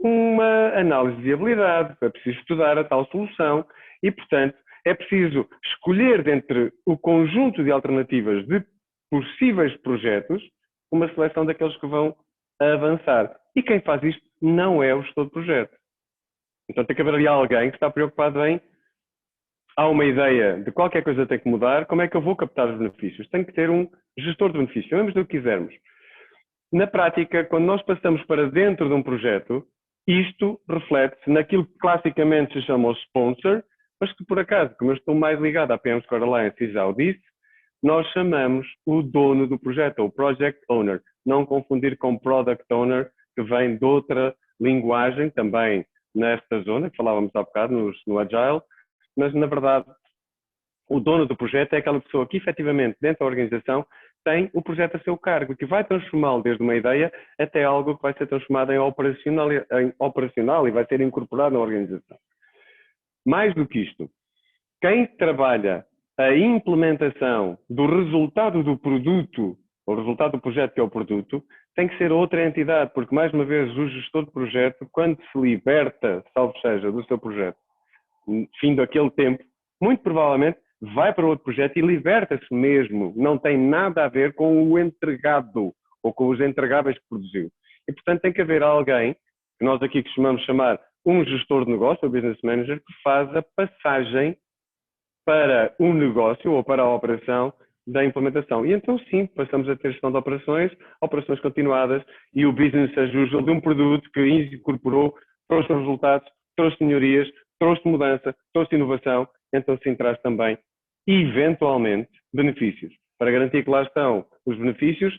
uma análise de viabilidade, é preciso estudar a tal solução e, portanto, é preciso escolher dentre o conjunto de alternativas de possíveis projetos uma seleção daqueles que vão avançar. E quem faz isto não é o gestor de projeto. Então tem que haver ali alguém que está preocupado em há uma ideia de qualquer coisa tem que mudar, como é que eu vou captar os benefícios? Tem que ter um gestor de benefícios, chamemos do que quisermos. Na prática, quando nós passamos para dentro de um projeto, isto reflete-se naquilo que classicamente se chama o sponsor, mas que por acaso, como eu estou mais ligado à PM Square Alliance e já o disse, nós chamamos o dono do projeto, o Project Owner. Não confundir com Product Owner, que vem de outra linguagem, também nesta zona, que falávamos há bocado no Agile, mas na verdade o dono do projeto é aquela pessoa que efetivamente dentro da organização tem o projeto a seu cargo, que vai transformá-lo desde uma ideia até algo que vai ser transformado em operacional e vai ser incorporado na organização. Mais do que isto, quem trabalha a implementação do resultado do produto, o resultado do projeto que é o produto, tem que ser outra entidade, porque mais uma vez o gestor de projeto, quando se liberta, salvo seja, do seu projeto, fim daquele tempo, muito provavelmente vai para outro projeto e liberta-se mesmo. Não tem nada a ver com o entregado ou com os entregáveis que produziu. E, portanto, tem que haver alguém, que nós aqui costumamos chamar um gestor de negócio, ou business manager, que faz a passagem para um negócio ou para a operação da implementação. E então, sim, passamos a ter gestão de operações continuadas e o business as usual de um produto que incorporou, trouxe resultados, trouxe melhorias, trouxe mudança, trouxe inovação, então sim traz também, eventualmente, benefícios. Para garantir que lá estão os benefícios,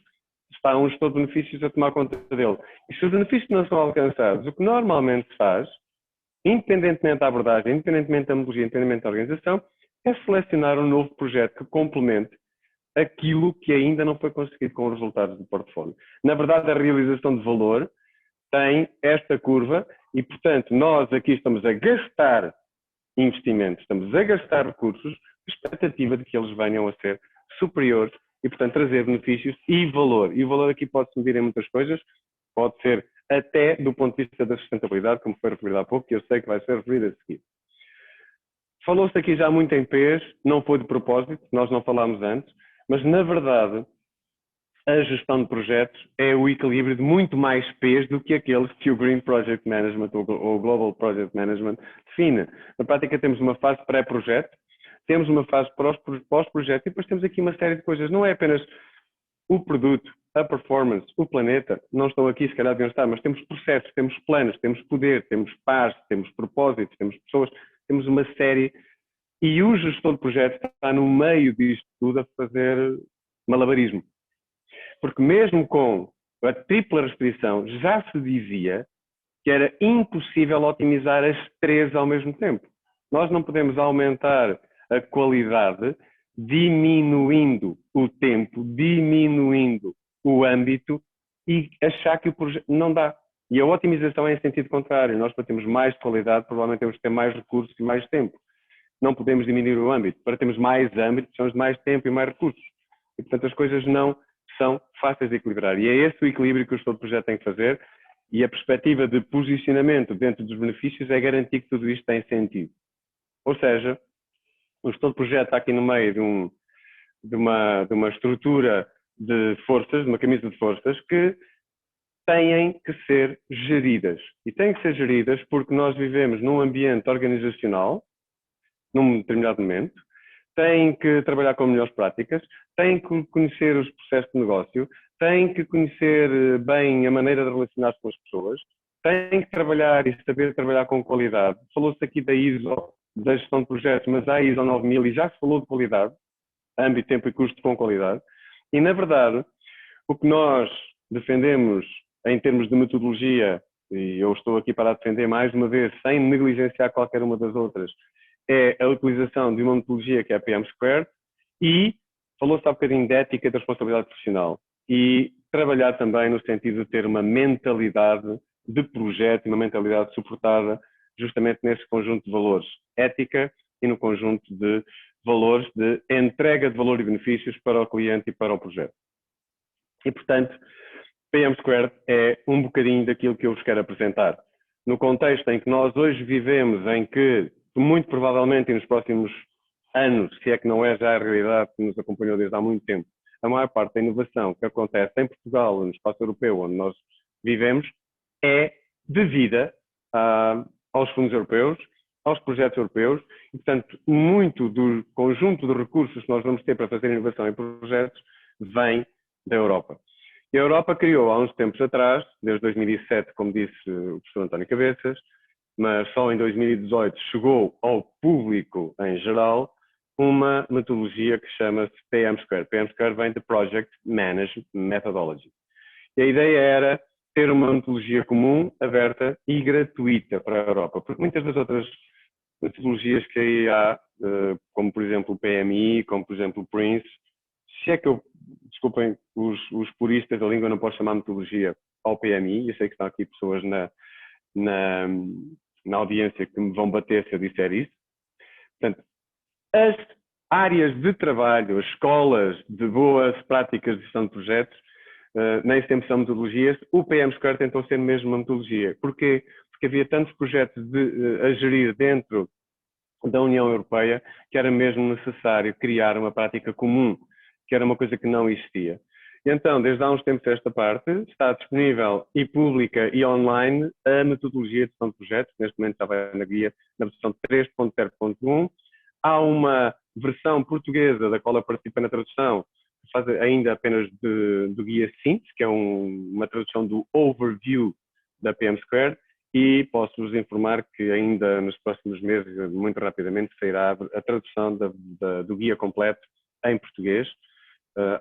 está um gestor de benefícios a tomar conta dele. E se os benefícios não são alcançados, o que normalmente se faz, independentemente da abordagem, independentemente da metodologia, independentemente da organização, é selecionar um novo projeto que complemente aquilo que ainda não foi conseguido com os resultados do portfólio. Na verdade, a realização de valor tem esta curva e, portanto, nós aqui estamos a gastar investimentos, estamos a gastar recursos, a expectativa de que eles venham a ser superiores e, portanto, trazer benefícios e valor. E o valor aqui pode-se medir em muitas coisas, pode ser até do ponto de vista da sustentabilidade, como foi referido há pouco, que eu sei que vai ser referido a seguir. Falou-se aqui já muito em P's, não foi de propósito, nós não falámos antes, mas, na verdade, a gestão de projetos é o equilíbrio de muito mais P's do que aqueles que o Green Project Management ou o Global Project Management define. Na prática, temos uma fase pré-projeto, temos uma fase pós-projeto e depois temos aqui uma série de coisas. Não é apenas o produto, a performance, o planeta, não estão aqui, se calhar deviam estar, mas temos processos, temos planos, temos poder, temos pares, temos propósitos, temos pessoas, temos uma série. E o gestor de projetos está no meio disto tudo a fazer malabarismo. Porque mesmo com a tripla restrição, já se dizia que era impossível otimizar as três ao mesmo tempo. Nós não podemos aumentar a qualidade diminuindo o tempo, diminuindo o âmbito e achar que o projeto não dá. E a otimização é em sentido contrário. Nós, para termos mais qualidade, provavelmente temos que ter mais recursos e mais tempo. Não podemos diminuir o âmbito. Para termos mais âmbito, precisamos de mais tempo e mais recursos. E, portanto, as coisas não são fáceis de equilibrar. E é esse o equilíbrio que o gestor de projeto tem que fazer. E a perspectiva de posicionamento dentro dos benefícios é garantir que tudo isto tem sentido. Ou seja, o gestor de projeto está aqui no meio de uma estrutura de forças, de uma camisa de forças, que têm que ser geridas. E têm que ser geridas porque nós vivemos num ambiente organizacional, num determinado momento, têm que trabalhar com melhores práticas, têm que conhecer os processos de negócio, têm que conhecer bem a maneira de relacionar-se com as pessoas, têm que trabalhar e saber trabalhar com qualidade. Falou-se aqui da ISO, da gestão de projetos, mas há a ISO 9000 e já se falou de qualidade. âmbito, tempo e custo com qualidade. E, na verdade, o que nós defendemos em termos de metodologia, e eu estou aqui para defender mais uma vez, sem negligenciar qualquer uma das outras, é a utilização de uma metodologia que é a PM Squared e falou-se há bocadinho de ética e de responsabilidade profissional e trabalhar também no sentido de ter uma mentalidade de projeto e uma mentalidade suportada justamente nesse conjunto de valores, ética e no conjunto de valores de entrega de valor e benefícios para o cliente e para o projeto. E, portanto, PM Squared é um bocadinho daquilo que eu vos quero apresentar. No contexto em que nós hoje vivemos, em que, muito provavelmente, nos próximos anos, se é que não é já a realidade que nos acompanhou desde há muito tempo, a maior parte da inovação que acontece em Portugal, no espaço europeu, onde nós vivemos, é devida aos fundos europeus, aos projetos europeus, e, portanto, muito do conjunto de recursos que nós vamos ter para fazer inovação em projetos vem da Europa. E a Europa criou, há uns tempos atrás, desde 2007, como disse o professor António Cabeças, mas só em 2018 chegou ao público em geral uma metodologia que chama-se PM Squared. PM Squared vem de Project Management Methodology. E a ideia era ter uma metodologia comum, aberta e gratuita para a Europa, porque muitas das outras metodologias que aí há, como por exemplo o PMI, como por exemplo o Prince, se é que eu, desculpem os puristas da língua, não posso chamar metodologia ao PMI, eu sei que estão aqui pessoas na audiência que me vão bater se eu disser isso. Portanto, as áreas de trabalho, as escolas de boas práticas de gestão de projetos, nem sempre são metodologias. O PM Squared tentou ser mesmo uma metodologia. Porquê? Porque havia tantos projetos a gerir dentro da União Europeia que era mesmo necessário criar uma prática comum, que era uma coisa que não existia. E então, desde há uns tempos esta parte, está disponível e pública e online a metodologia de gestão de projetos, neste momento estava na guia, na versão 3.0.1. Há uma versão portuguesa da qual eu participo na tradução, que faz ainda apenas do guia síntese, que é uma tradução do overview da PM Squared, e posso-vos informar que ainda nos próximos meses, muito rapidamente, sairá a tradução do guia completo em português.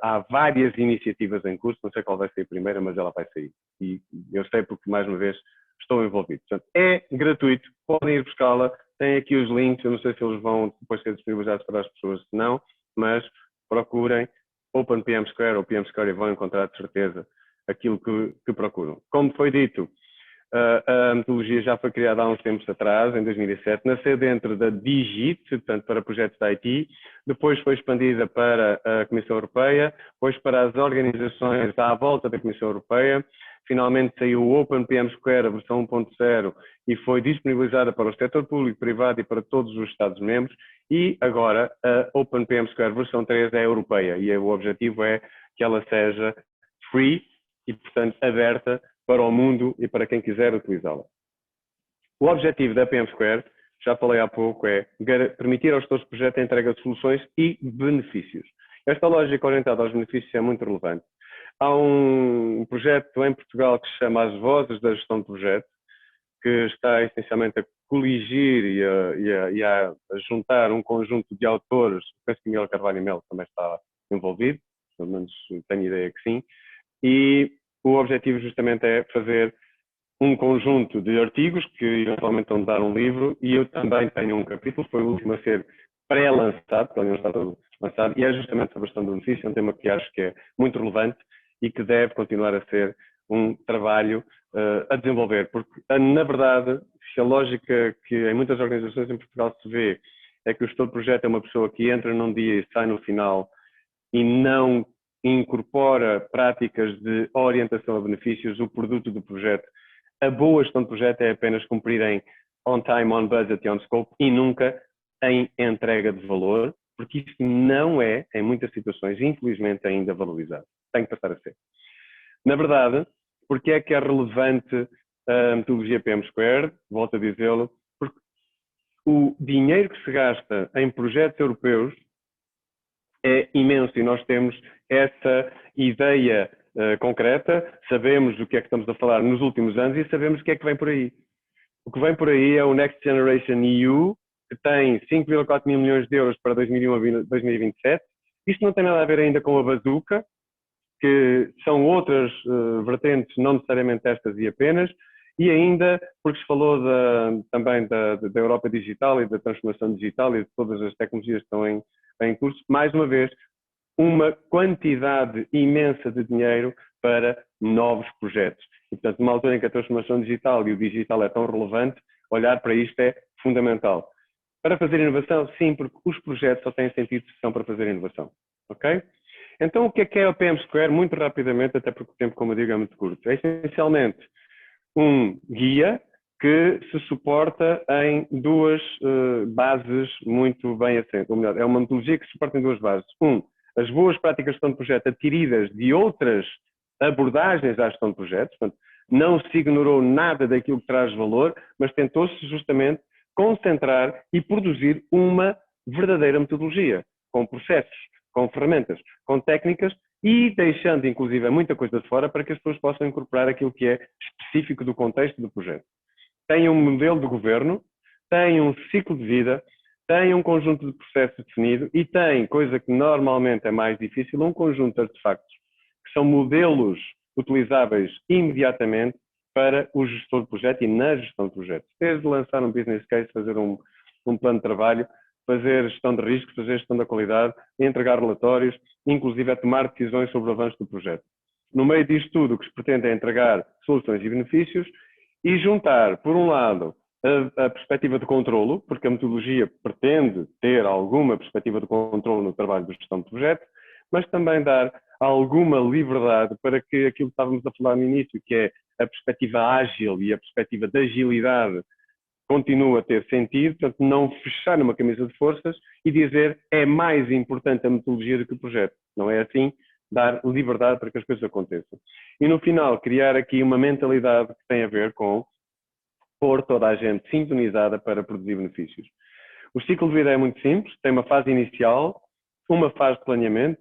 Há várias iniciativas em curso, não sei qual vai ser a primeira, mas ela vai sair. E eu sei porque, mais uma vez, estou envolvido. Portanto, é gratuito, podem ir buscá-la, tem aqui os links, eu não sei se eles vão depois ser disponibilizados para as pessoas, se não, mas procurem Open PM Squared ou PM Squared e vão encontrar de certeza aquilo que procuram. Como foi dito, a metodologia já foi criada há uns tempos atrás, em 2007, nasceu dentro da DIGIT, portanto para projetos da IT, depois foi expandida para a Comissão Europeia, depois para as organizações à volta da Comissão Europeia, finalmente saiu o Open PM Squared, a versão 1.0, e foi disponibilizada para o setor público, privado e para todos os Estados-membros, e agora a Open PM Squared versão 3 é europeia, e o objetivo é que ela seja free e, portanto, aberta para o mundo e para quem quiser utilizá-la. O objetivo da PM Squared, já falei há pouco, é permitir aos gestores de projeto a entrega de soluções e benefícios. Esta lógica orientada aos benefícios é muito relevante. Há um projeto em Portugal que se chama As Vozes da Gestão de Projeto, que está essencialmente a coligir e a juntar um conjunto de autores, penso que Miguel Carvalho e Melo também está envolvido, pelo menos tenho ideia que sim, e o objetivo justamente é fazer um conjunto de artigos que eventualmente vão dar um livro, e eu também tenho um capítulo, foi o último a ser pré-lançado, porque não está todo lançado, e é justamente sobre a gestão do benefício, um tema que acho que é muito relevante e que deve continuar a ser um trabalho a desenvolver, porque na verdade, se a lógica que em muitas organizações em Portugal se vê é que o gestor de projeto é uma pessoa que entra num dia e sai no final e não incorpora práticas de orientação a benefícios, o produto do projeto. A boa gestão de projeto é apenas cumprir em on time, on budget e on scope e nunca em entrega de valor, porque isso não é, em muitas situações, infelizmente, ainda valorizado. Tem que passar a ser. Na verdade, porque é que é relevante a metodologia PM Squared? Volto a dizê-lo, porque o dinheiro que se gasta em projetos europeus é imenso e nós temos essa ideia concreta, sabemos do que é que estamos a falar nos últimos anos e sabemos o que é que vem por aí. O que vem por aí é o Next Generation EU, que tem 5,4 mil milhões de euros para 2001 a 2027 Isto não tem nada a ver ainda com a bazuca, que são outras vertentes, não necessariamente estas e apenas, e ainda porque se falou também da Europa digital e da transformação digital e de todas as tecnologias que estão em curso, mais uma vez, uma quantidade imensa de dinheiro para novos projetos. E, portanto, numa altura em que a transformação digital e o digital é tão relevante, olhar para isto é fundamental. Para fazer inovação, sim, porque os projetos só têm sentido se são para fazer inovação. Ok? Então, o que é o PM Square? Muito rapidamente, até porque o tempo, como eu digo, é muito curto. É essencialmente um guia que se suporta em duas bases muito bem assentes. Ou melhor, é uma metodologia que se suporta em duas bases. As boas práticas de gestão de projeto adquiridas de outras abordagens à gestão de projetos. Portanto, não se ignorou nada daquilo que traz valor, mas tentou-se justamente concentrar e produzir uma verdadeira metodologia, com processos, com ferramentas, com técnicas e deixando, inclusive, muita coisa de fora para que as pessoas possam incorporar aquilo que é específico do contexto do projeto. Tem um modelo de governo, tem um ciclo de vida, tem um conjunto de processos definido e tem, coisa que normalmente é mais difícil, um conjunto de artefactos, que são modelos utilizáveis imediatamente para o gestor de projeto e na gestão de projetos. Desde lançar um business case, fazer um plano de trabalho, fazer gestão de riscos, fazer gestão da qualidade, entregar relatórios, inclusive a tomar decisões sobre o avanço do projeto. No meio disto tudo, o que se pretende é entregar soluções e benefícios e juntar, por um lado, a perspectiva de controlo, porque a metodologia pretende ter alguma perspectiva de controlo no trabalho de gestão de projeto, mas também dar alguma liberdade para que aquilo que estávamos a falar no início, que é a perspectiva ágil e a perspectiva de agilidade, continua a ter sentido, portanto, não fechar numa camisa de forças e dizer é mais importante a metodologia do que o projeto. Não é assim, dar liberdade para que as coisas aconteçam. E no final, criar aqui uma mentalidade que tem a ver com pôr toda a gente sintonizada para produzir benefícios. O ciclo de vida é muito simples, tem uma fase inicial, uma fase de planeamento,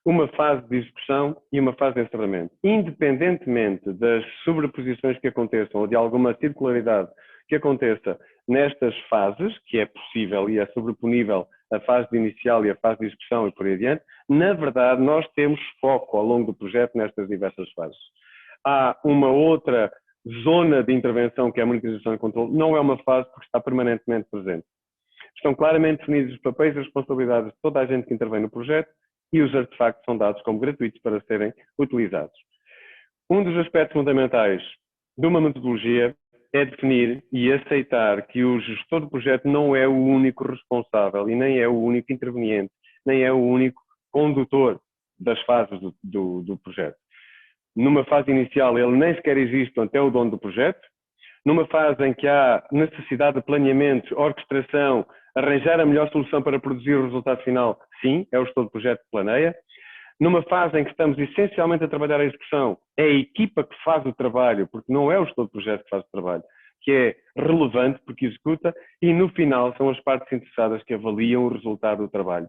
uma fase de execução e uma fase de encerramento. Independentemente das sobreposições que aconteçam ou de alguma circularidade que aconteça nestas fases, que é possível e é sobreponível a fase de inicial e a fase de execução e por aí adiante, na verdade nós temos foco ao longo do projeto nestas diversas fases. Há uma outra zona de intervenção que é a monitorização e controle, não é uma fase porque está permanentemente presente. Estão claramente definidos os papéis e responsabilidades de toda a gente que intervém no projeto e os artefactos são dados como gratuitos para serem utilizados. Um dos aspectos fundamentais de uma metodologia é definir e aceitar que o gestor de projeto não é o único responsável e nem é o único interveniente, nem é o único condutor das fases do projeto. Numa fase inicial ele nem sequer existe, portanto é o dono do projeto. Numa fase em que há necessidade de planeamento, orquestração, arranjar a melhor solução para produzir o resultado final, sim, é o gestor de projeto que planeia. Numa fase em que estamos essencialmente a trabalhar a execução, é a equipa que faz o trabalho, porque não é o gestor de projeto que faz o trabalho, que é relevante porque executa, e no final são as partes interessadas que avaliam o resultado do trabalho.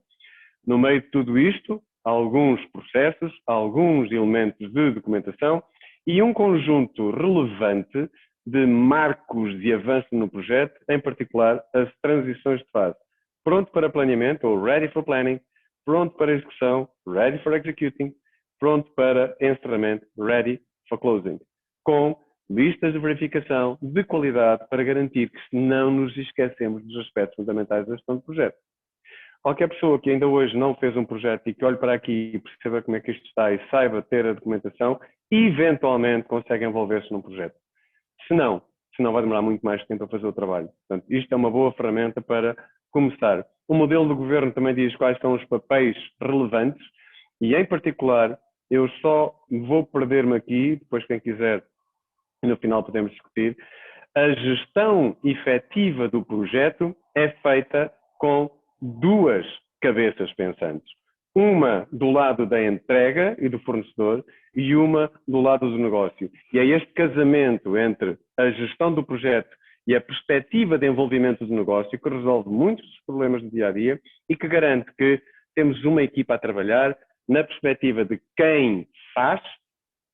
No meio de tudo isto, há alguns processos, há alguns elementos de documentação e um conjunto relevante de marcos de avanço no projeto, em particular as transições de fase. Pronto para planeamento, ou ready for planning, pronto para execução, ready for executing, pronto para encerramento, ready for closing, com listas de verificação de qualidade para garantir que não nos esquecemos dos aspectos fundamentais da gestão de projeto. Qualquer pessoa que ainda hoje não fez um projeto e que olhe para aqui e perceba como é que isto está e saiba ter a documentação, eventualmente consegue envolver-se num projeto. Se não vai demorar muito mais tempo a fazer o trabalho. Portanto, isto é uma boa ferramenta para começar. O modelo do governo também diz quais são os papéis relevantes e, em particular, eu só vou perder-me aqui, depois quem quiser, no final podemos discutir, a gestão efetiva do projeto é feita com duas cabeças pensantes. Uma do lado da entrega e do fornecedor e uma do lado do negócio. E é este casamento entre a gestão do projeto e a perspectiva de envolvimento do negócio que resolve muitos dos problemas do dia-a-dia e que garante que temos uma equipa a trabalhar na perspectiva de quem faz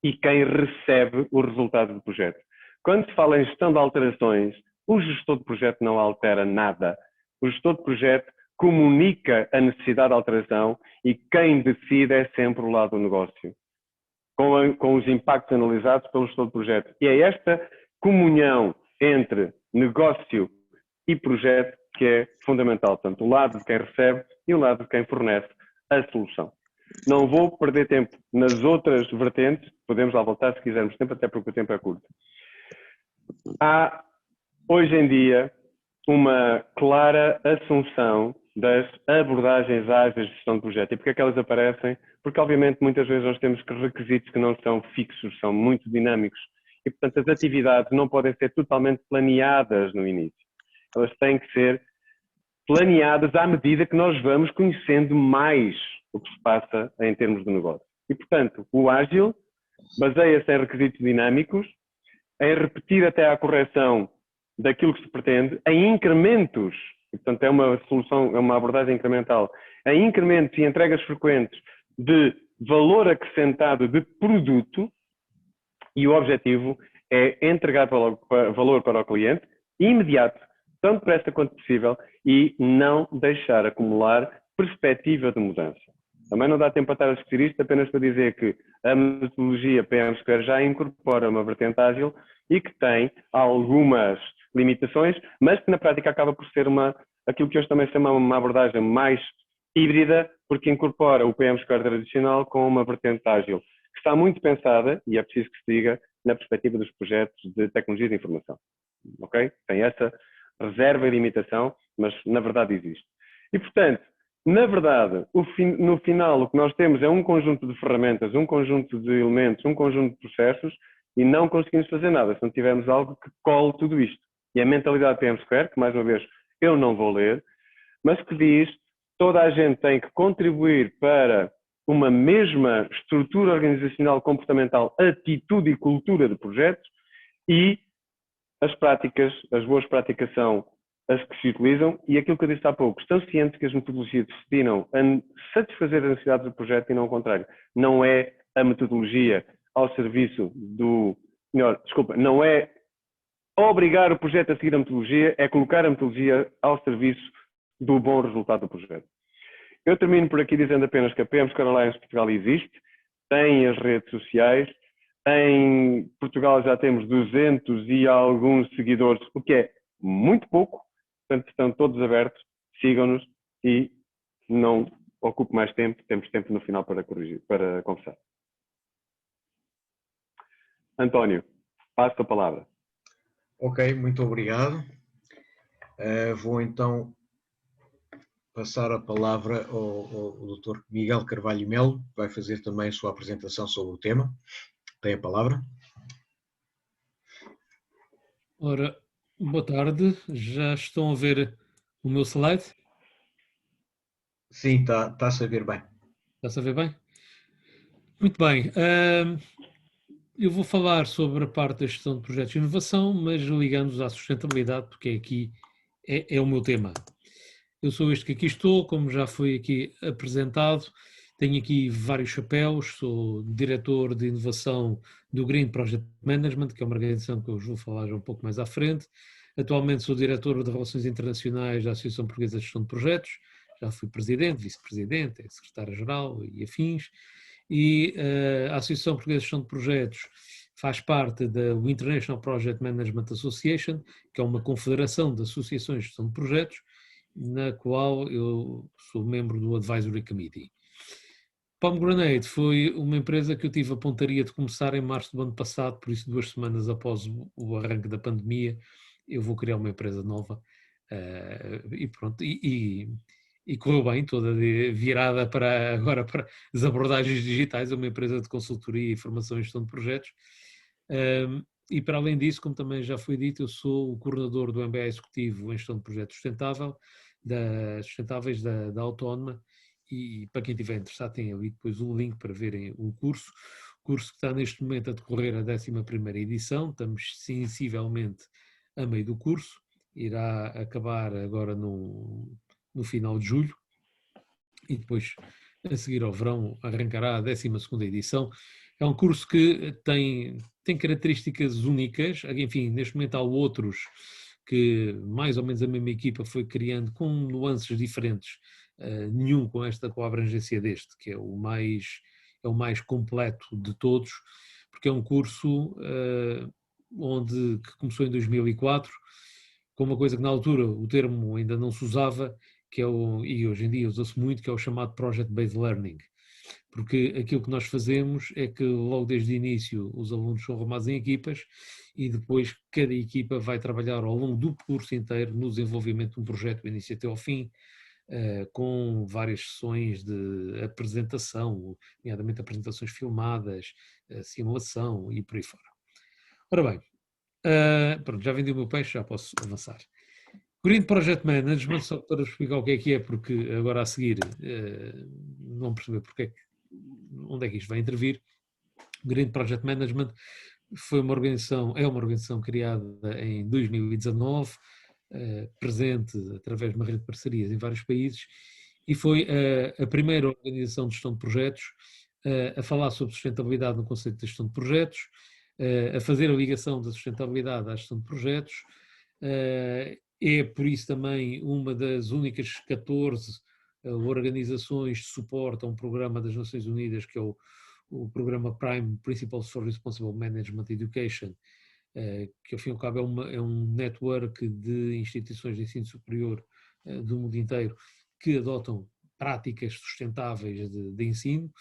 e quem recebe o resultado do projeto. Quando se fala em gestão de alterações, o gestor de projeto não altera nada. O gestor de projeto comunica a necessidade de alteração e quem decide é sempre o lado do negócio, com os impactos analisados pelo gestor de projeto. E é esta comunhão entre negócio e projeto que é fundamental, tanto o lado de quem recebe e o lado de quem fornece a solução. Não vou perder tempo nas outras vertentes, podemos lá voltar se quisermos tempo, até porque o tempo é curto. Há, hoje em dia, uma clara assunção das abordagens ágeis de gestão de projeto. E porquê é que elas aparecem? Porque, obviamente, muitas vezes nós temos requisitos que não são fixos, são muito dinâmicos. E, portanto, as atividades não podem ser totalmente planeadas no início. Elas têm que ser planeadas à medida que nós vamos conhecendo mais o que se passa em termos de negócio. E, portanto, o ágil baseia-se em requisitos dinâmicos, em repetir até à correção daquilo que se pretende, em incrementos, e, portanto, é uma solução, é uma abordagem incremental, em incrementos e entregas frequentes de valor acrescentado de produto, e o objetivo é entregar valor para o cliente imediato, tão depressa quanto possível, e não deixar acumular perspectiva de mudança. Também não dá tempo para estar a discutir isto, apenas para dizer que a metodologia PM2 já incorpora uma vertente ágil e que tem algumas limitações, mas que na prática acaba por ser aquilo que hoje também se chama uma abordagem mais híbrida, porque incorpora o PM2 tradicional com uma vertente ágil, que está muito pensada, e é preciso que se diga, na perspectiva dos projetos de tecnologia de informação. Ok? Tem essa reserva e limitação, mas na verdade existe. E, portanto, na verdade, no final o que nós temos é um conjunto de ferramentas, um conjunto de elementos, um conjunto de processos e não conseguimos fazer nada se não tivermos algo que cole tudo isto. E a mentalidade PM2, que mais uma vez eu não vou ler, mas que diz toda a gente tem que contribuir para uma mesma estrutura organizacional, comportamental, atitude e cultura de projetos e as práticas, as boas práticas são as que se utilizam e aquilo que eu disse há pouco, estão cientes que as metodologias se destinam a satisfazer as necessidades do projeto e não o contrário. Não é a metodologia ao serviço não é obrigar o projeto a seguir a metodologia, é colocar a metodologia ao serviço do bom resultado do projeto. Eu termino por aqui dizendo apenas que a PM2 Alliance Portugal existe, tem as redes sociais, em Portugal já temos 200 e alguns seguidores, o que é muito pouco, portanto estão todos abertos, sigam-nos e não ocupe mais tempo, temos tempo no final para conversar. António, passo a palavra. Ok, muito obrigado. Vou então passar a palavra ao Dr. Miguel Carvalho Melo, que vai fazer também a sua apresentação sobre o tema. Tem a palavra. Ora, boa tarde. Já estão a ver o meu slide? Sim, está-se a ver bem. Está-se a ver bem? Muito bem. Eu vou falar sobre a parte da gestão de projetos de inovação, mas ligando-os à sustentabilidade, porque aqui é o meu tema. Eu sou este que aqui estou, como já foi aqui apresentado, tenho aqui vários chapéus, sou diretor de inovação do Green Project Management, que é uma organização que eu vos vou falar já um pouco mais à frente. Atualmente sou diretor de Relações Internacionais da Associação Portuguesa de Gestão de Projetos, já fui presidente, vice-presidente, secretário-geral e afins. E a Associação Portuguesa de Gestão de Projetos faz parte da International Project Management Association, que é uma confederação de associações de gestão de projetos, na qual eu sou membro do Advisory Committee. Pomegranate foi uma empresa que eu tive a pontaria de começar em março do ano passado, por isso 2 semanas após o arranque da pandemia, eu vou criar uma empresa nova e pronto, e correu bem, toda virada agora para as abordagens digitais, é uma empresa de consultoria e formação e gestão de projetos. E para além disso, como também já foi dito, eu sou o coordenador do MBA Executivo em Gestão de Projetos Sustentáveis da Autónoma, e para quem estiver interessado tem ali depois o link para verem o curso que está neste momento a decorrer a 11ª edição, estamos sensivelmente a meio do curso, irá acabar agora no final de julho, e depois a seguir ao verão arrancará a 12ª edição. É um curso que tem características únicas, enfim, neste momento há outros que mais ou menos a mesma equipa foi criando com nuances diferentes, nenhum com a abrangência deste, que é o mais completo de todos, porque é um curso que começou em 2004, com uma coisa que na altura o termo ainda não se usava, e hoje em dia usa-se muito, que é o chamado Project-Based Learning. Porque aquilo que nós fazemos é que logo desde o início os alunos são arrumados em equipas e depois cada equipa vai trabalhar ao longo do curso inteiro no desenvolvimento de um projeto do início até ao fim, com várias sessões de apresentação, nomeadamente apresentações filmadas, simulação e por aí fora. Ora bem, pronto, já vendi o meu peixe, já posso avançar. Green Project Management, só para explicar o que é, porque agora a seguir não perceber onde é que isto vai intervir. Green Project Management é uma organização criada em 2019, presente através de uma rede de parcerias em vários países, e foi a primeira organização de gestão de projetos a falar sobre sustentabilidade no conceito de gestão de projetos, a fazer a ligação da sustentabilidade à gestão de projetos. É por isso também uma das únicas 14 organizações de suporte a um programa das Nações Unidas, que é o programa PRIME, Principles for Responsible Management Education, que ao fim e ao cabo é um network de instituições de ensino superior do mundo inteiro que adotam práticas sustentáveis de ensino.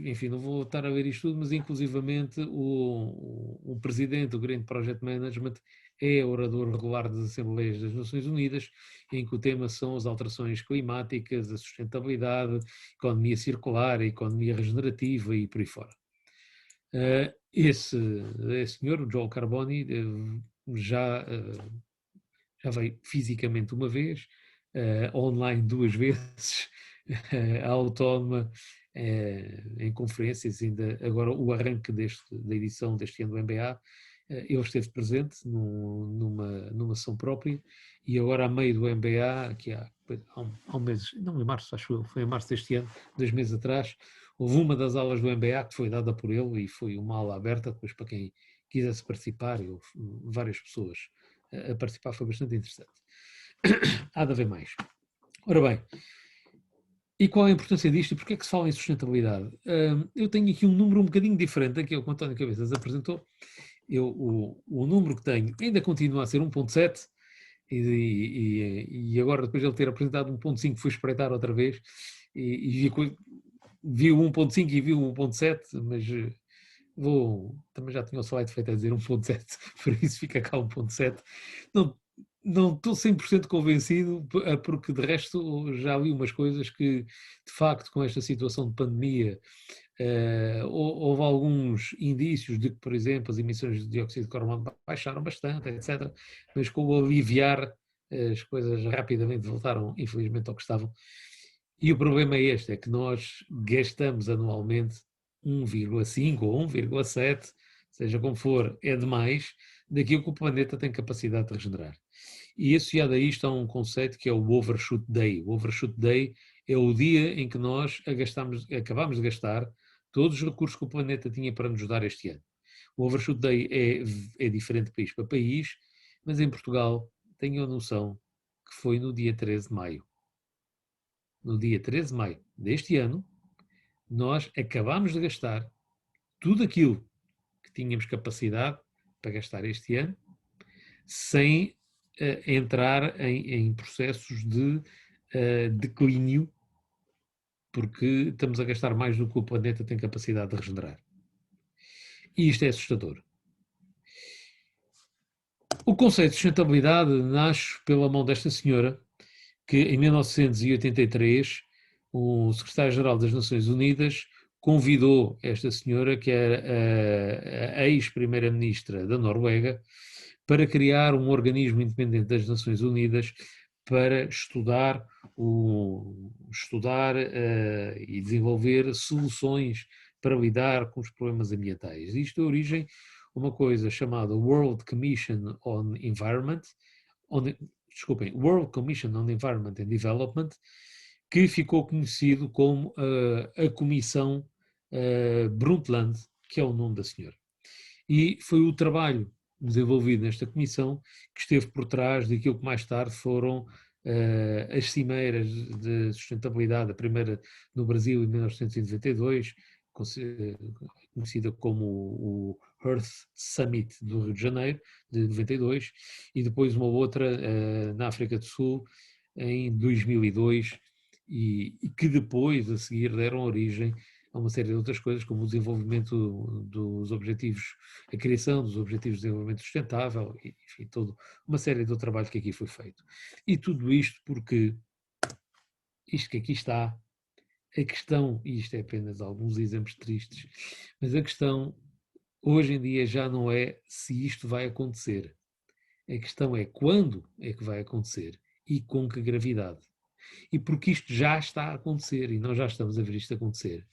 Enfim, não vou estar a ver isto tudo, mas inclusivamente o presidente do Green Project Management é orador regular das Assembleias das Nações Unidas, em que o tema são as alterações climáticas, a sustentabilidade, a economia circular, a economia regenerativa e por aí fora. Esse senhor, o Joel Carboni, já veio fisicamente uma vez, online 2 vezes, autónoma, em conferências, ainda agora o arranque da edição deste ano do MBA, ele esteve presente numa sessão própria, e agora a meio do MBA, que há um mês, não em março, acho eu, foi em março deste ano, 2 meses atrás, houve uma das aulas do MBA que foi dada por ele e foi uma aula aberta depois para quem quisesse participar, e houve várias pessoas a participar, foi bastante interessante. Há de haver mais. Ora bem, e qual é a importância disto e porquê é que se fala em sustentabilidade? Eu tenho aqui um número um bocadinho diferente daquele que o António Cabezas apresentou. O número que tenho ainda continua a ser 1.7 e agora, depois de ele ter apresentado 1.5, fui espreitar outra vez e vi o 1.5 e vi o 1.7, mas também já tinha o slide feito a dizer 1.7, por isso fica cá 1.7. Não estou 100% convencido, porque de resto já li umas coisas que, de facto, com esta situação de pandemia, houve alguns indícios de que, por exemplo, as emissões de dióxido de carbono baixaram bastante, etc. Mas com o aliviar, as coisas rapidamente voltaram, infelizmente, ao que estavam. E o problema é este, é que nós gastamos anualmente 1,5 ou 1,7, seja como for, é demais, daquilo que o planeta tem capacidade de regenerar. E associado a isto há um conceito que é o Overshoot Day. O Overshoot Day é o dia em que nós acabamos de gastar todos os recursos que o planeta tinha para nos dar este ano. O Overshoot Day é diferente de país para país, mas em Portugal tenho a noção que foi no dia 13 de maio. No dia 13 de maio deste ano, nós acabamos de gastar tudo aquilo que tínhamos capacidade para gastar este ano, sem entrar em processos de declínio, porque estamos a gastar mais do que o planeta tem capacidade de regenerar. E isto é assustador. O conceito de sustentabilidade nasce pela mão desta senhora, que em 1983 o secretário-geral das Nações Unidas convidou esta senhora, que era a ex-primeira-ministra da Noruega, para criar um organismo independente das Nações Unidas para estudar e desenvolver soluções para lidar com os problemas ambientais. Isto deu origem a uma coisa chamada World Commission on Environment, World Commission on Environment and Development, que ficou conhecido como a Comissão Brundtland, que é o nome da senhora. E foi o trabalho desenvolvido nesta comissão que esteve por trás daquilo que mais tarde foram as cimeiras de sustentabilidade, a primeira no Brasil em 1992, conhecida como o Earth Summit do Rio de Janeiro, de 92, e depois uma outra na África do Sul em 2002, e que depois, a seguir, deram origem a uma série de outras coisas, como o desenvolvimento dos objetivos, a criação dos objetivos de desenvolvimento sustentável, enfim, toda uma série de trabalho que aqui foi feito. E tudo isto porque isto que aqui está, a questão, e isto é apenas alguns exemplos tristes, mas a questão hoje em dia já não é se isto vai acontecer. A questão é quando é que vai acontecer e com que gravidade. E porque isto já está a acontecer e nós já estamos a ver isto acontecer.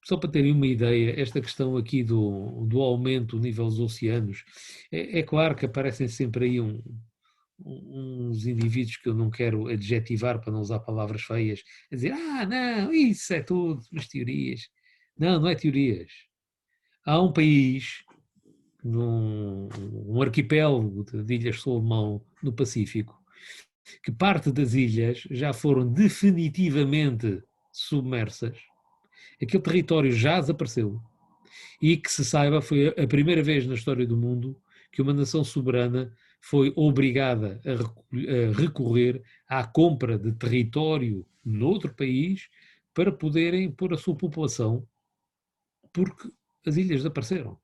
Só para terem uma ideia, esta questão aqui do aumento do nível dos oceanos, é claro que aparecem sempre aí uns indivíduos que eu não quero adjetivar para não usar palavras feias, a dizer, não, isso é tudo, as teorias. Não, não é teorias. Há um país, um arquipélago de Ilhas Solomão, no Pacífico, que parte das ilhas já foram definitivamente submersas, aquele território já desapareceu, e que se saiba foi a primeira vez na história do mundo que uma nação soberana foi obrigada a recorrer à compra de território noutro país para poderem pôr a sua população, porque as ilhas desapareceram.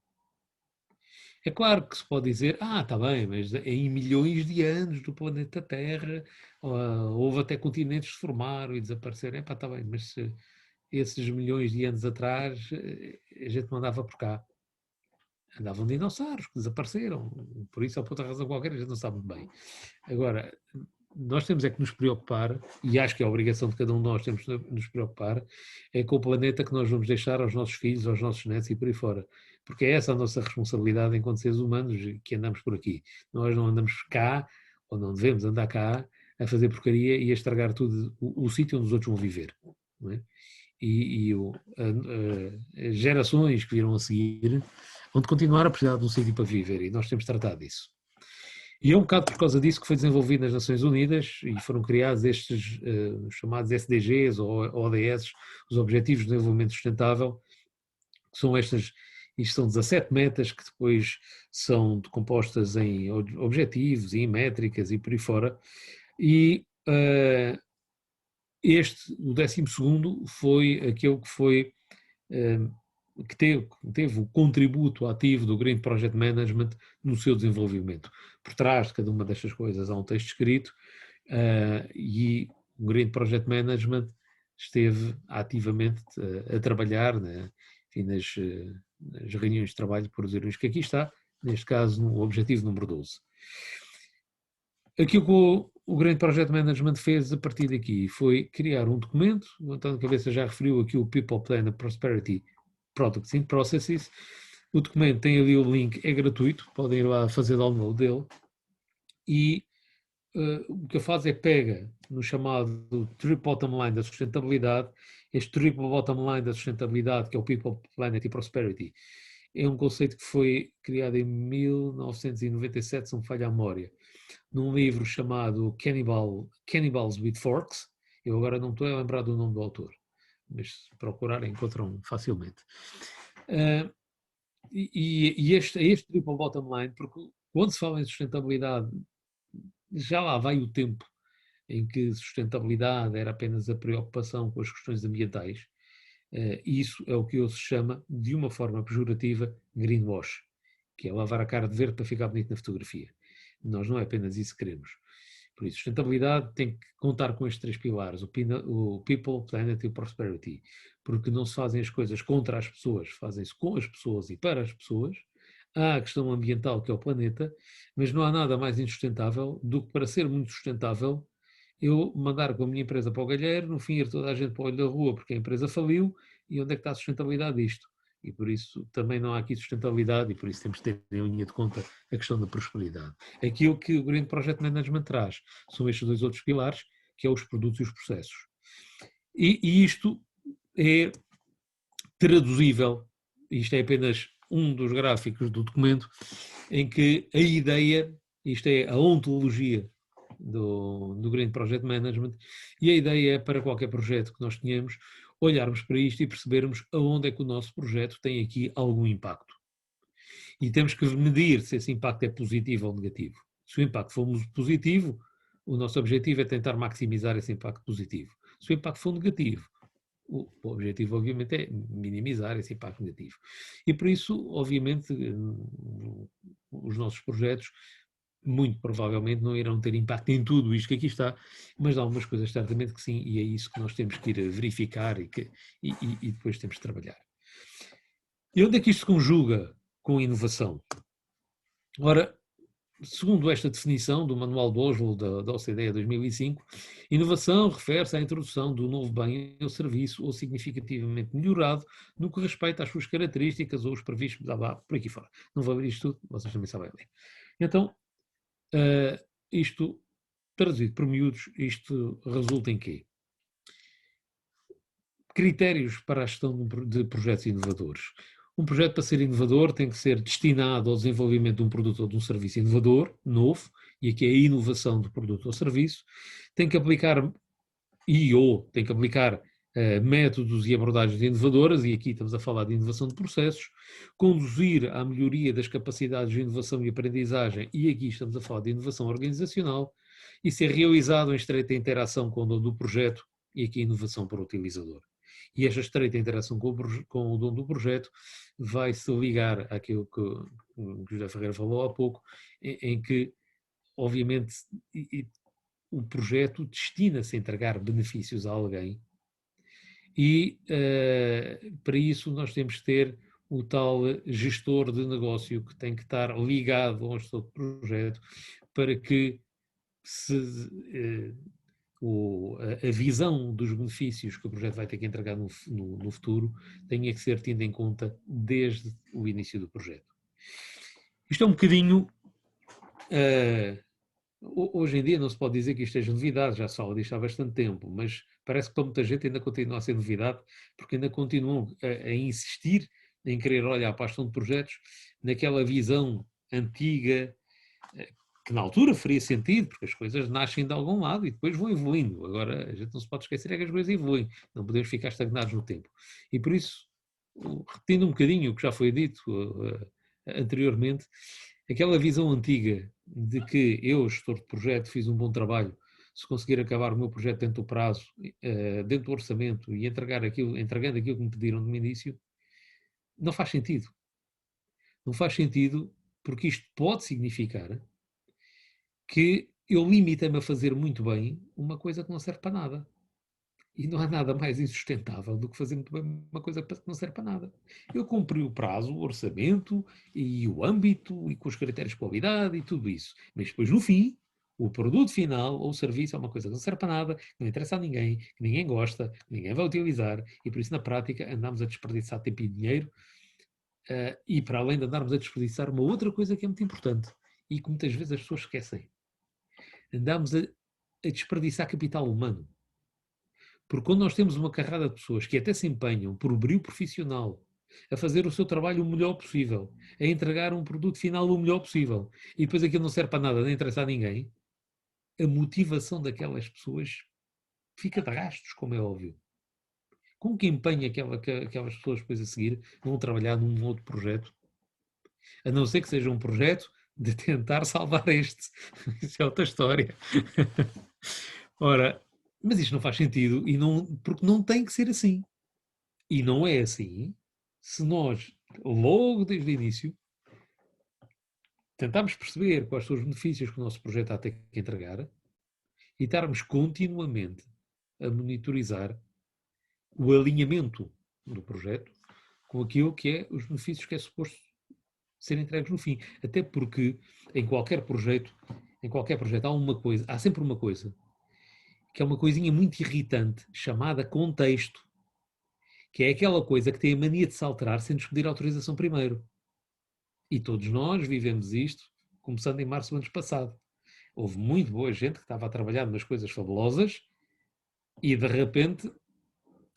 É claro que se pode dizer, está bem, mas em milhões de anos do planeta Terra houve até continentes que se formaram e desapareceram. Está bem, mas esses milhões de anos atrás a gente não andava por cá. Andavam dinossauros que desapareceram, por isso, ou por outra razão qualquer, a gente não sabe muito bem. Agora, nós temos é que nos preocupar, e acho que é a obrigação de cada um de nós temos de nos preocupar, é com o planeta que nós vamos deixar aos nossos filhos, aos nossos netos e por aí fora. Porque é essa a nossa responsabilidade enquanto seres humanos que andamos por aqui. Nós não andamos cá, ou não devemos andar cá, a fazer porcaria e a estragar tudo o sítio onde os outros vão viver. Não é? As gerações que virão a seguir vão continuar a precisar de um sítio para viver e nós temos de tratar disso. E é um bocado por causa disso que foi desenvolvido nas Nações Unidas e foram criados estes chamados SDGs ou ODS, os Objetivos de Desenvolvimento Sustentável, que são isto são 17 metas que depois são compostas em objetivos e em métricas e por aí fora. E o 12º foi aquele que foi que teve o contributo ativo do Green Project Management no seu desenvolvimento. Por trás de cada uma destas coisas há um texto escrito e o Green Project Management esteve ativamente a trabalhar nas reuniões de trabalho por os que aqui está, neste caso no objetivo número 12. Aquilo que o Green Project Management fez a partir daqui foi criar um documento, o António Cabeça já referiu aqui o People, Planet, Prosperity, Products and Processes. O documento tem ali o link, é gratuito, podem ir lá fazer download dele. E o que faz é pega no chamado Triple Bottom Line da sustentabilidade. Este Triple Bottom Line da sustentabilidade, que é o People, Planet e Prosperity, é um conceito que foi criado em 1997, se não me falha a memória, num livro chamado Cannibals with Forks. Eu agora não estou a lembrar do nome do autor, mas se procurarem encontram facilmente. Este triple bottom line, porque quando se fala em sustentabilidade, já lá vai o tempo em que sustentabilidade era apenas a preocupação com as questões ambientais. Isso é o que hoje se chama, de uma forma pejorativa, greenwash, que é lavar a cara de verde para ficar bonito na fotografia. Nós não é apenas isso que queremos. Por isso, sustentabilidade tem que contar com estes 3 pilares, o People, Planet e o Prosperity, porque não se fazem as coisas contra as pessoas, fazem-se com as pessoas e para as pessoas. Há a questão ambiental, que é o planeta, mas não há nada mais insustentável do que, para ser muito sustentável, eu mandar com a minha empresa para o galheiro, no fim ir toda a gente para o olho da rua porque a empresa faliu, e onde é que está a sustentabilidade disto? E por isso também não há aqui sustentabilidade e por isso temos de ter em linha de conta a questão da prosperidade. Aquilo que o Green Project Management traz são estes 2 outros pilares, que é os produtos e os processos. E isto é traduzível, isto é apenas um dos gráficos do documento em que a ideia, isto é a ontologia do Green Project Management, e a ideia é para qualquer projeto que nós tenhamos, olharmos para isto e percebermos aonde é que o nosso projeto tem aqui algum impacto. E temos que medir se esse impacto é positivo ou negativo. Se o impacto for positivo, o nosso objetivo é tentar maximizar esse impacto positivo. Se o impacto for negativo, o objetivo, obviamente, é minimizar esse impacto negativo. E por isso, obviamente, os nossos projetos muito provavelmente não irão ter impacto em tudo isto que aqui está, mas há algumas coisas certamente que sim, e é isso que nós temos que ir a verificar e depois temos de trabalhar. E onde é que isto se conjuga com inovação? Ora, segundo esta definição do Manual de Oslo da OCDE 2005, inovação refere-se à introdução do novo bem ou serviço ou significativamente melhorado no que respeita às suas características ou os previstos, blá, blá, por aqui fora. Não vou abrir isto tudo, vocês também sabem ler. Então, isto, traduzido por miúdos, isto resulta em quê? Critérios para a gestão de projetos inovadores. Um projeto, para ser inovador, tem que ser destinado ao desenvolvimento de um produto ou de um serviço inovador, novo, e aqui é a inovação do produto ou serviço. Tem que aplicar métodos e abordagens inovadoras, e aqui estamos a falar de inovação de processos, conduzir à melhoria das capacidades de inovação e aprendizagem, e aqui estamos a falar de inovação organizacional, e ser realizado em estreita interação com o dono do projeto, e aqui inovação para o utilizador. E esta estreita interação com o dono do projeto vai se ligar àquilo que o José Ferreira falou há pouco, em que, obviamente, o projeto destina-se a entregar benefícios a alguém e, para isso, nós temos que ter o tal gestor de negócio que tem que estar ligado ao gestor de projeto para que a visão dos benefícios que o projeto vai ter que entregar no futuro tenha que ser tida em conta desde o início do projeto. Isto é um bocadinho... hoje em dia não se pode dizer que isto seja novidade, já se fala disto há bastante tempo, mas parece que para muita gente ainda continua a ser novidade, porque ainda continuam a insistir em querer olhar para a gestão de projetos naquela visão antiga, que na altura faria sentido, porque as coisas nascem de algum lado e depois vão evoluindo. Agora, a gente não se pode esquecer é que as coisas evoluem, não podemos ficar estagnados no tempo. E por isso, repetindo um bocadinho o que já foi dito anteriormente, aquela visão antiga de que eu, gestor de projeto, fiz um bom trabalho, se conseguir acabar o meu projeto dentro do prazo, dentro do orçamento e entregando aquilo que me pediram no início, não faz sentido. Não faz sentido porque isto pode significar que eu limito-me a fazer muito bem uma coisa que não serve para nada. E não há nada mais insustentável do que fazer muito bem uma coisa que não serve para nada. Eu cumpri o prazo, o orçamento e o âmbito e com os critérios de qualidade e tudo isso. Mas depois, no fim, o produto final ou o serviço é uma coisa que não serve para nada, que não interessa a ninguém, que ninguém gosta, que ninguém vai utilizar e por isso, na prática, andamos a desperdiçar tempo e dinheiro e para além de andarmos a desperdiçar uma outra coisa que é muito importante e que muitas vezes as pessoas esquecem. Andamos a desperdiçar capital humano. Porque quando nós temos uma carrada de pessoas que até se empenham por brio profissional a fazer o seu trabalho o melhor possível, a entregar um produto final o melhor possível, e depois aquilo não serve para nada, nem interessa a ninguém, a motivação daquelas pessoas fica de rastros, como é óbvio. Com que empenho aquelas pessoas depois a seguir vão trabalhar num outro projeto? A não ser que seja um projeto de tentar salvar este. Isso é outra história. Ora, mas isto não faz sentido porque não tem que ser assim. E não é assim se nós, logo desde o início, tentarmos perceber quais são os benefícios que o nosso projeto há a ter que entregar e estarmos continuamente a monitorizar o alinhamento do projeto com aquilo que é os benefícios que é suposto ser entregues no fim. Até porque em qualquer projeto há sempre uma coisa que é uma coisinha muito irritante, chamada contexto, que é aquela coisa que tem a mania de se alterar sem nos pedir autorização primeiro. E todos nós vivemos isto, começando em março do ano passado. Houve muito boa gente que estava a trabalhar nas coisas fabulosas e, de repente,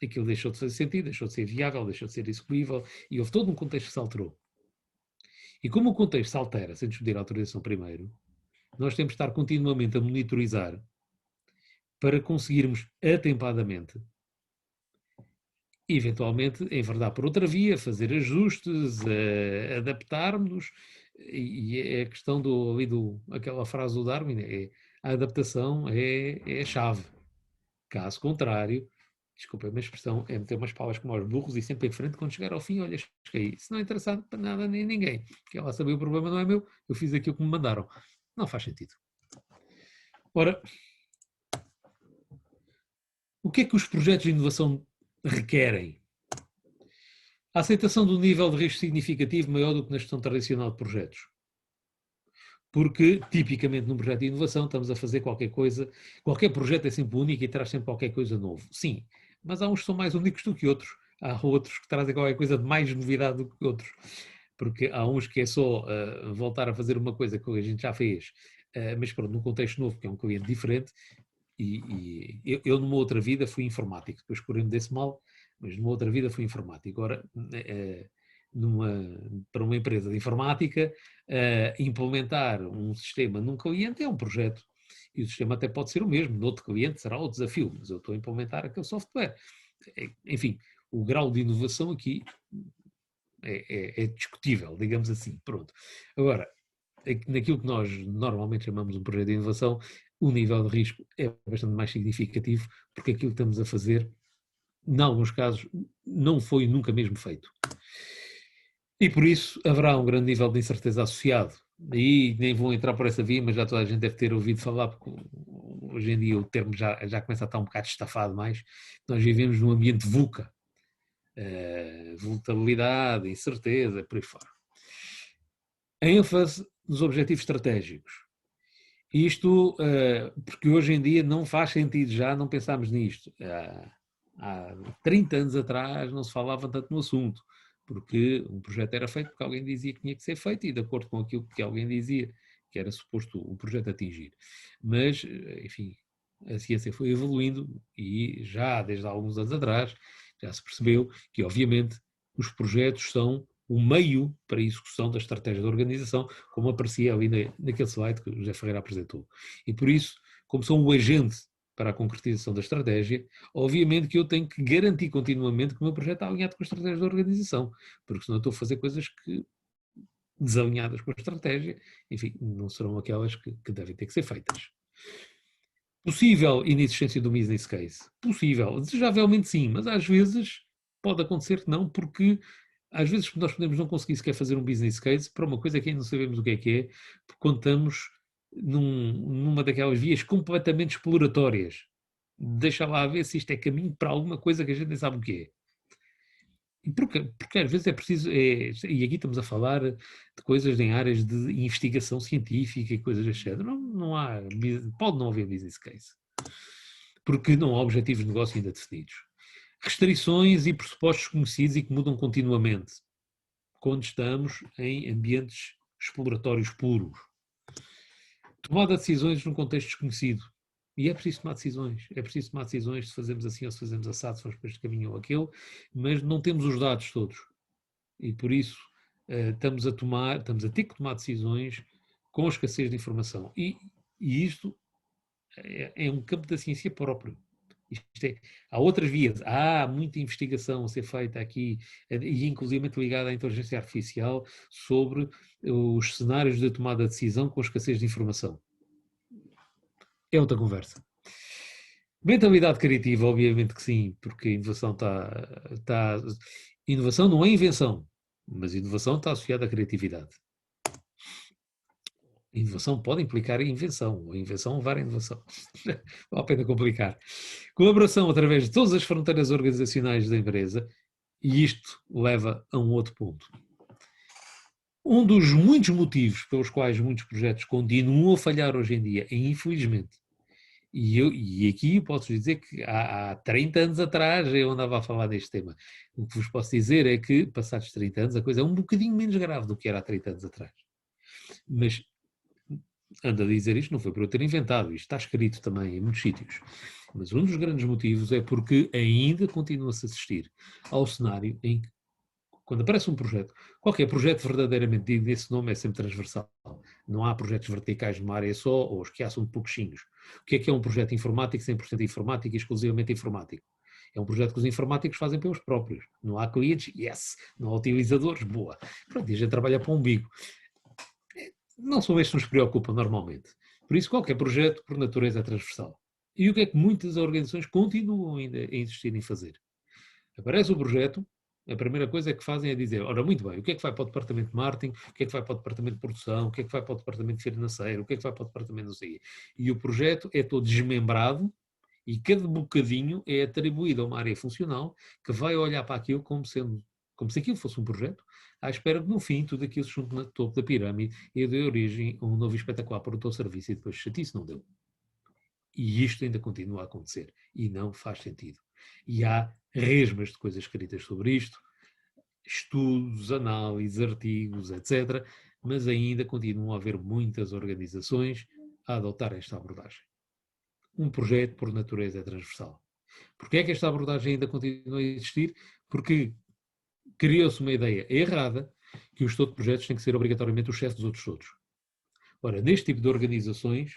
aquilo deixou de fazer sentido, deixou de ser viável, deixou de ser execuível e houve todo um contexto que se alterou. E como o contexto se altera sem nos pedir autorização primeiro, nós temos de estar continuamente a monitorizar para conseguirmos atempadamente, eventualmente, enverdar por outra via, fazer ajustes, adaptarmos, e é a questão aquela frase do Darwin, a adaptação é a chave. Caso contrário, desculpa a minha expressão, é meter umas palas como aos burros e sempre em frente, quando chegar ao fim, olha, cheguei. Isso não é interessante para nada nem ninguém, porque ela sabia o problema não é meu, eu fiz aquilo que me mandaram. Não faz sentido. Ora, o que é que os projetos de inovação requerem? A aceitação de um nível de risco significativo maior do que na gestão tradicional de projetos. Porque, tipicamente, num projeto de inovação, estamos a fazer qualquer coisa, qualquer projeto é sempre único e traz sempre qualquer coisa novo. Sim, mas há uns que são mais únicos do que outros. Há outros que trazem qualquer coisa de mais novidade do que outros. Porque há uns que é só voltar a fazer uma coisa que a gente já fez, mas pronto, num contexto novo, que é um cliente diferente. E eu numa outra vida fui informático, depois curei-me desse mal, mas numa outra vida fui informático. Agora, para uma empresa de informática, implementar um sistema num cliente é um projeto. E o sistema até pode ser o mesmo, no outro cliente será o desafio, mas eu estou a implementar aquele software. Enfim, o grau de inovação aqui é discutível, digamos assim. Pronto. Agora, naquilo que nós normalmente chamamos um projeto de inovação, o nível de risco é bastante mais significativo, porque aquilo que estamos a fazer, em alguns casos, não foi nunca mesmo feito. E por isso haverá um grande nível de incerteza associado. E nem vou entrar por essa via, mas já toda a gente deve ter ouvido falar, porque hoje em dia o termo já começa a estar um bocado estafado mais. Nós vivemos num ambiente VUCA. Volatilidade, incerteza, por aí fora. A ênfase nos objetivos estratégicos. Isto porque hoje em dia não faz sentido já não pensarmos nisto. Há 30 anos atrás não se falava tanto no assunto, porque um projeto era feito porque alguém dizia que tinha que ser feito e de acordo com aquilo que alguém dizia que era suposto o projeto atingir. Mas, enfim, a ciência foi evoluindo e já desde há alguns anos atrás já se percebeu que, obviamente, os projetos são o meio para a execução da estratégia da organização, como aparecia ali naquele slide que o José Ferreira apresentou. E por isso, como são o agente para a concretização da estratégia, obviamente que eu tenho que garantir continuamente que o meu projeto está alinhado com a estratégia da organização, porque senão eu estou a fazer coisas que, desalinhadas com a estratégia, enfim, não serão aquelas que devem ter que ser feitas. Possível inexistência do business case? Possível. Desejavelmente sim, mas às vezes pode acontecer que não, porque às vezes nós podemos não conseguir sequer fazer um business case para uma coisa que ainda não sabemos o que é, porque contamos numa daquelas vias completamente exploratórias. Deixa lá ver se isto é caminho para alguma coisa que a gente nem sabe o que é. Porque às vezes é preciso, e aqui estamos a falar de coisas em áreas de investigação científica e coisas desse género, pode não haver business case, porque não há objetivos de negócio ainda definidos. Restrições e pressupostos conhecidos e que mudam continuamente, quando estamos em ambientes exploratórios puros. Tomada de decisões num contexto desconhecido. E é preciso tomar decisões se fazemos assim ou se fazemos assado, se vamos para este caminho ou aquele, mas não temos os dados todos. E por isso estamos a ter que tomar decisões com escassez de informação. E isto é um campo da ciência próprio. Há outras vias, há muita investigação a ser feita aqui, e inclusive ligada à inteligência artificial, sobre os cenários de tomada de decisão com escassez de informação. É outra conversa. Mentalidade criativa, obviamente que sim, porque a inovação inovação não é invenção, mas inovação está associada à criatividade. Inovação pode implicar invenção, ou invenção levar a inovação. Vale a pena complicar. Colaboração através de todas as fronteiras organizacionais da empresa, e isto leva a um outro ponto. Um dos muitos motivos pelos quais muitos projetos continuam a falhar hoje em dia, infelizmente, e aqui posso dizer que há 30 anos atrás eu andava a falar deste tema. O que vos posso dizer é que, passados 30 anos, a coisa é um bocadinho menos grave do que era há 30 anos atrás. Mas, ando a dizer isto, não foi por eu ter inventado, isto está escrito também em muitos sítios. Mas um dos grandes motivos é porque ainda continua-se a assistir ao cenário em que quando aparece um projeto, qualquer projeto verdadeiramente digno desse nome é sempre transversal. Não há projetos verticais numa área só, ou os que há são de pouquinhos. O que é um projeto informático, 100% informático e exclusivamente informático? É um projeto que os informáticos fazem pelos próprios. Não há clientes, yes. Não há utilizadores, boa. Pronto, e a gente trabalha para o umbigo. Não são estes que nos preocupam normalmente. Por isso, qualquer projeto, por natureza, é transversal. E o que é que muitas organizações continuam ainda a insistir em fazer? Aparece o projeto, a primeira coisa que fazem é dizer, ora, muito bem, o que é que vai para o departamento de marketing, o que é que vai para o departamento de produção, o que é que vai para o departamento financeiro, o que é que vai para o departamento não sei. E o projeto é todo desmembrado e cada bocadinho é atribuído a uma área funcional que vai olhar para aquilo como se aquilo fosse um projeto, à espera de, no fim, tudo aquilo se junte no topo da pirâmide e dê origem a um novo e espetacular produto ou serviço e depois chatice não deu. E isto ainda continua a acontecer e não faz sentido. E há resmas de coisas escritas sobre isto, estudos, análises, artigos, etc. Mas ainda continuam a haver muitas organizações a adotar esta abordagem. Um projeto, por natureza, é transversal. Porquê é que esta abordagem ainda continua a existir? Porque criou-se uma ideia errada que o gestor de projetos tem que ser obrigatoriamente o chefe dos outros todos. Ora, neste tipo de organizações,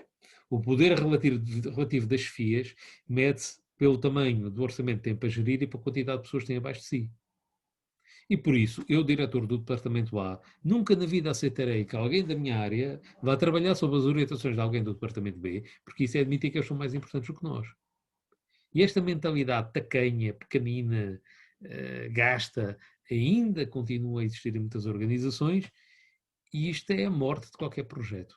o poder relativo das FIAs mede-se pelo tamanho do orçamento que tem para gerir e pela quantidade de pessoas que têm abaixo de si. E por isso, eu, diretor do departamento A, nunca na vida aceitarei que alguém da minha área vá trabalhar sob as orientações de alguém do departamento B, porque isso é admitir que eles são mais importantes do que nós. E esta mentalidade tacanha, pequenina, gasta, ainda continua a existir em muitas organizações, e isto é a morte de qualquer projeto.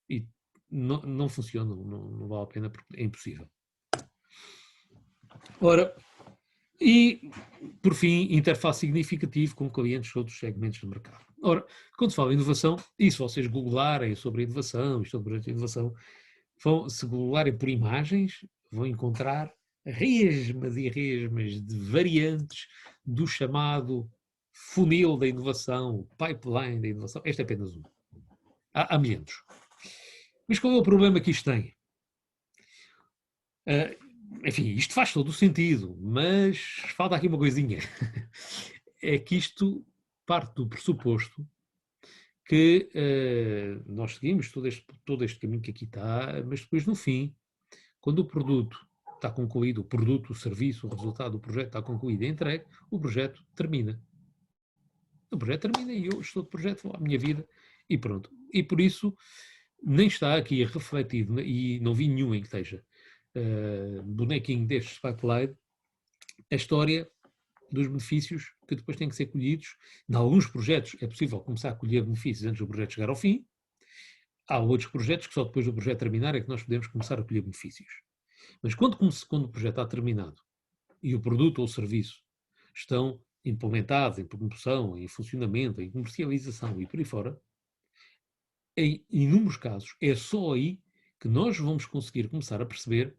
E não funciona, não vale a pena, porque é impossível. Ora, e, por fim, interface significativo com clientes de outros segmentos do mercado. Ora, quando se fala em inovação, e se vocês googlarem sobre inovação, isto é um projeto de inovação, se googlarem por imagens, vão encontrar resmas e resmas de variantes do chamado funil da inovação, pipeline da inovação. Este é apenas um. Há milhares. Mas qual é o problema que isto tem? Enfim, isto faz todo o sentido, mas falta aqui uma coisinha. É que isto parte do pressuposto que nós seguimos todo este caminho que aqui está, mas depois no fim, quando o produto está concluído, o produto, o serviço, o resultado do projeto está concluído e entregue, o projeto termina. O projeto termina e eu estou de projeto, vou à minha vida e pronto. E por isso nem está aqui refletido, e não vi nenhum em que esteja bonequinho destes pipeline, a história dos benefícios que depois têm que ser colhidos. Em alguns projetos é possível começar a colher benefícios antes do projeto chegar ao fim. Há outros projetos que só depois do projeto terminar é que nós podemos começar a colher benefícios. Mas quando o projeto está terminado e o produto ou o serviço estão implementados em produção, em funcionamento, em comercialização e por aí fora, em inúmeros casos é só aí que nós vamos conseguir começar a perceber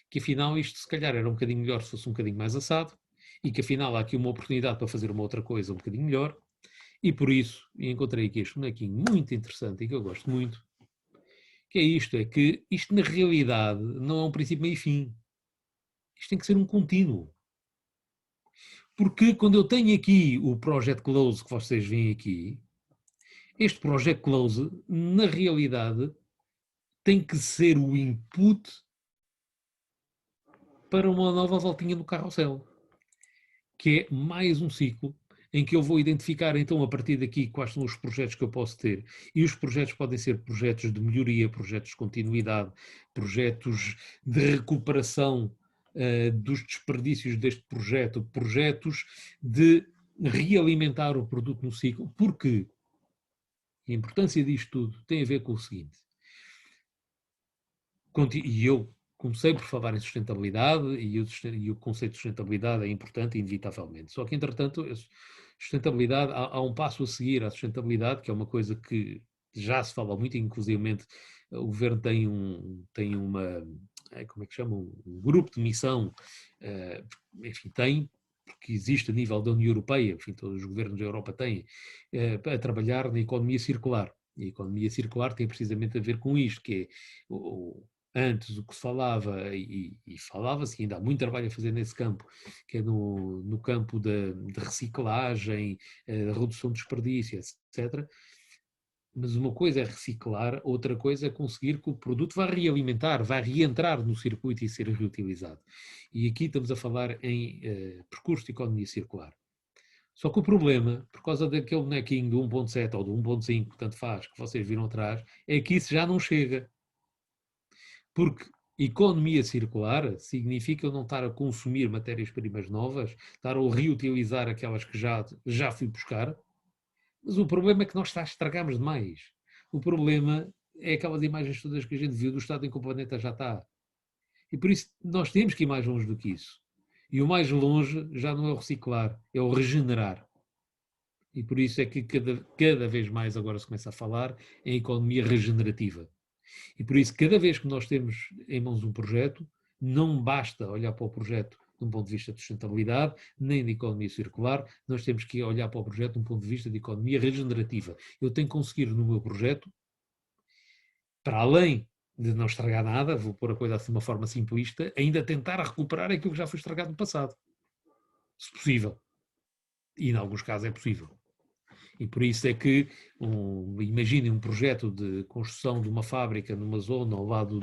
que afinal isto se calhar era um bocadinho melhor se fosse um bocadinho mais assado e que afinal há aqui uma oportunidade para fazer uma outra coisa um bocadinho melhor e por isso encontrei aqui este bonequinho muito interessante e que eu gosto muito, que é que isto na realidade não é um princípio meio e fim. Isto tem que ser um contínuo. Porque quando eu tenho aqui o Project Close que vocês veem aqui, este Project Close, na realidade, tem que ser o input para uma nova voltinha no carrossel, que é mais um ciclo em que eu vou identificar então a partir daqui quais são os projetos que eu posso ter. E os projetos podem ser projetos de melhoria, projetos de continuidade, projetos de recuperação dos desperdícios deste projeto, projetos de realimentar o produto no ciclo, porque a importância disto tudo tem a ver com o seguinte, e eu comecei por falar em sustentabilidade e o conceito de sustentabilidade é importante inevitavelmente, só que entretanto sustentabilidade, há um passo a seguir à sustentabilidade, que é uma coisa que já se fala muito, inclusivamente o governo tem uma, como é que chama, um grupo de missão, enfim, porque existe a nível da União Europeia, enfim, todos os governos da Europa têm, para trabalhar na economia circular. E a economia circular tem precisamente a ver com isto, que é antes o que se falava, e falava-se, ainda há muito trabalho a fazer nesse campo, que é no campo de reciclagem, redução de desperdício, etc. Mas uma coisa é reciclar, outra coisa é conseguir que o produto vá realimentar, vá reentrar no circuito e ser reutilizado. E aqui estamos a falar em percurso de economia circular. Só que o problema, por causa daquele bonequinho do 1.7 ou do 1.5, tanto faz, que vocês viram atrás, é que isso já não chega. Porque economia circular significa eu não estar a consumir matérias-primas novas, estar a reutilizar aquelas que já fui buscar, mas o problema é que nós estragamos demais. O problema é aquelas imagens todas que a gente viu do estado em que o planeta já está. E por isso nós temos que ir mais longe do que isso. E o mais longe já não é o reciclar, é o regenerar. E por isso é que cada vez mais agora se começa a falar em economia regenerativa. E por isso, cada vez que nós temos em mãos um projeto, não basta olhar para o projeto de um ponto de vista de sustentabilidade, nem de economia circular, nós temos que olhar para o projeto de um ponto de vista de economia regenerativa. Eu tenho que conseguir no meu projeto, para além de não estragar nada, vou pôr a coisa assim de uma forma simplista, ainda tentar recuperar aquilo que já foi estragado no passado. Se possível. E em alguns casos é possível. E por isso é que, imaginem um projeto de construção de uma fábrica numa zona ao lado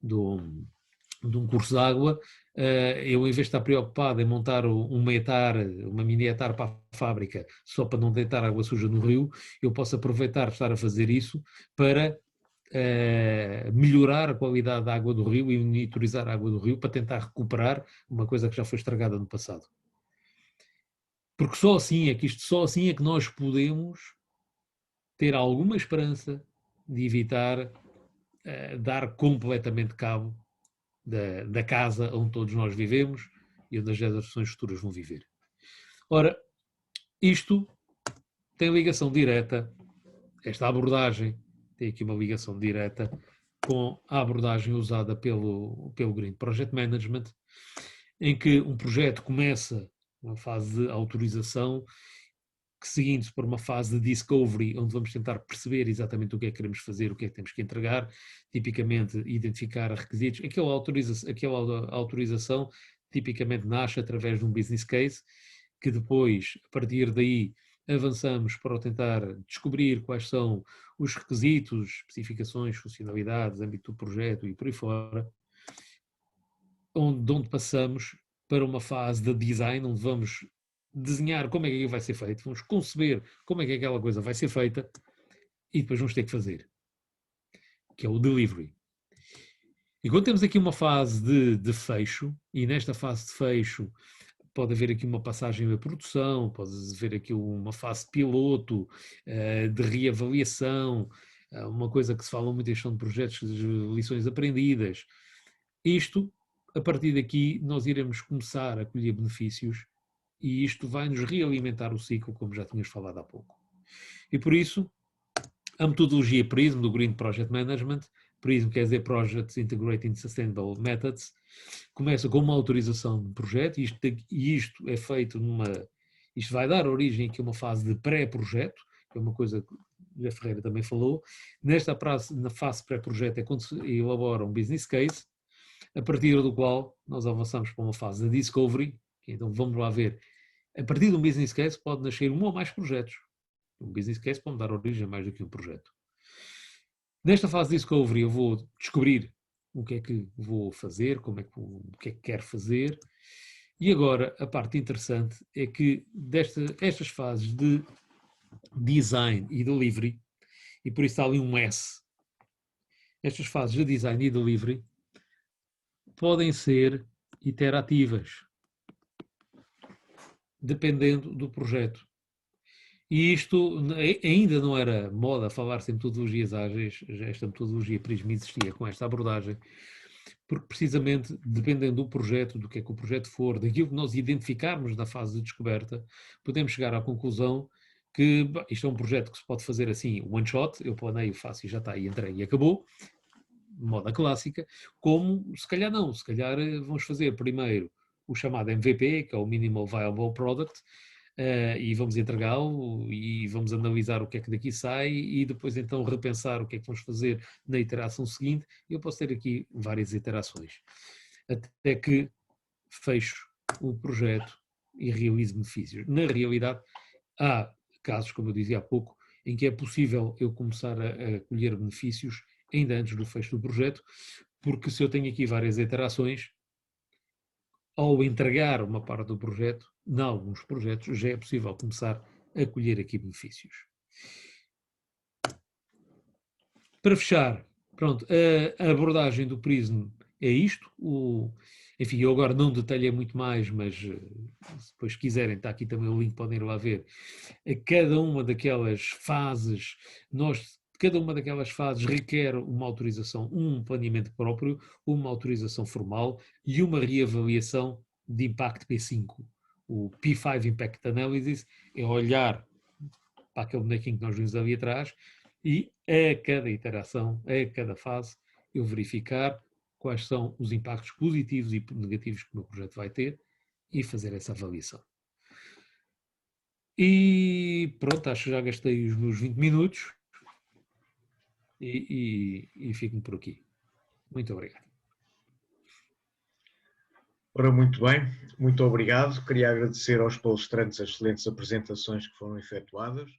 de um curso de água, eu em vez de estar preocupado em montar uma mini etar para a fábrica só para não deitar água suja no rio, eu posso aproveitar de estar a fazer isso para melhorar a qualidade da água do rio e monitorizar a água do rio para tentar recuperar uma coisa que já foi estragada no passado. Porque só assim é que nós podemos ter alguma esperança de evitar dar completamente cabo da casa onde todos nós vivemos e onde as gerações futuras vão viver. Ora, isto tem ligação direta, esta abordagem tem aqui uma ligação direta com a abordagem usada pelo Green Project Management, em que um projeto começa uma fase de autorização, que seguindo-se por uma fase de discovery, onde vamos tentar perceber exatamente o que é que queremos fazer, o que é que temos que entregar, tipicamente identificar requisitos. Aquela autorização tipicamente nasce através de um business case, que depois, a partir daí, avançamos para tentar descobrir quais são os requisitos, especificações, funcionalidades, âmbito do projeto e por aí fora, de onde passamos para uma fase de design, onde vamos desenhar como é que aquilo vai ser feito, vamos conceber como é que aquela coisa vai ser feita e depois vamos ter que fazer, que é o delivery. E quando temos aqui uma fase de fecho, e nesta fase de fecho pode haver aqui uma passagem à produção, pode haver aqui uma fase de piloto, de reavaliação, uma coisa que se fala muito em gestão de projetos, de lições aprendidas. Isto, a partir daqui, nós iremos começar a colher benefícios e isto vai nos realimentar o ciclo, como já tínhamos falado há pouco. E por isso, a metodologia PRISM, do Green Project Management, PRISM quer dizer Projects Integrating Sustainable Methods, começa com uma autorização de projeto, e isto é feito isto vai dar origem aqui a uma fase de pré-projeto, que é uma coisa que o José Ferreira também falou. Na fase pré-projeto é quando se elabora um business case, a partir do qual nós avançamos para uma fase de discovery. Então vamos lá ver, a partir de um business case pode nascer um ou mais projetos. Um business case pode dar origem a mais do que um projeto. Nesta fase de discovery eu vou descobrir o que é que vou fazer, o que é que quero fazer, e agora a parte interessante é que estas fases de design e delivery, e por isso está ali um S, estas fases de design e delivery podem ser iterativas, dependendo do projeto. E isto ainda não era moda falar-se em metodologias ágeis, esta metodologia PRISM existia com esta abordagem, porque precisamente, dependendo do projeto, do que é que o projeto for, daquilo que nós identificarmos na fase de descoberta, podemos chegar à conclusão que isto é um projeto que se pode fazer assim, one shot, eu planeio, faço e já está, e entrei e acabou, moda clássica, como se calhar não, se calhar vamos fazer primeiro o chamado MVP, que é o Minimal Viable Product, e vamos entregá-lo e vamos analisar o que é que daqui sai e depois então repensar o que é que vamos fazer na iteração seguinte. Eu posso ter aqui várias iterações, até que fecho o projeto e realizo benefícios. Na realidade, há casos, como eu dizia há pouco, em que é possível eu começar a colher benefícios ainda antes do fecho do projeto, porque se eu tenho aqui várias iterações, ao entregar uma parte do projeto, em alguns projetos, já é possível começar a colher aqui benefícios. Para fechar, pronto, a abordagem do PRISM é isto. Enfim, eu agora não detalhei muito mais, mas se depois quiserem, está aqui também o link, podem ir lá ver. A cada uma daquelas fases, cada uma daquelas fases requer uma autorização, um planeamento próprio, uma autorização formal e uma reavaliação de impacto P5. O P5 Impact Analysis é olhar para aquele bonequinho que nós vimos ali atrás e a cada iteração, a cada fase, eu verificar quais são os impactos positivos e negativos que o meu projeto vai ter e fazer essa avaliação. E pronto, acho que já gastei os meus 20 minutos e fico por aqui. Muito obrigado. Ora, muito bem, muito obrigado. Queria agradecer aos palestrantes as excelentes apresentações que foram efetuadas.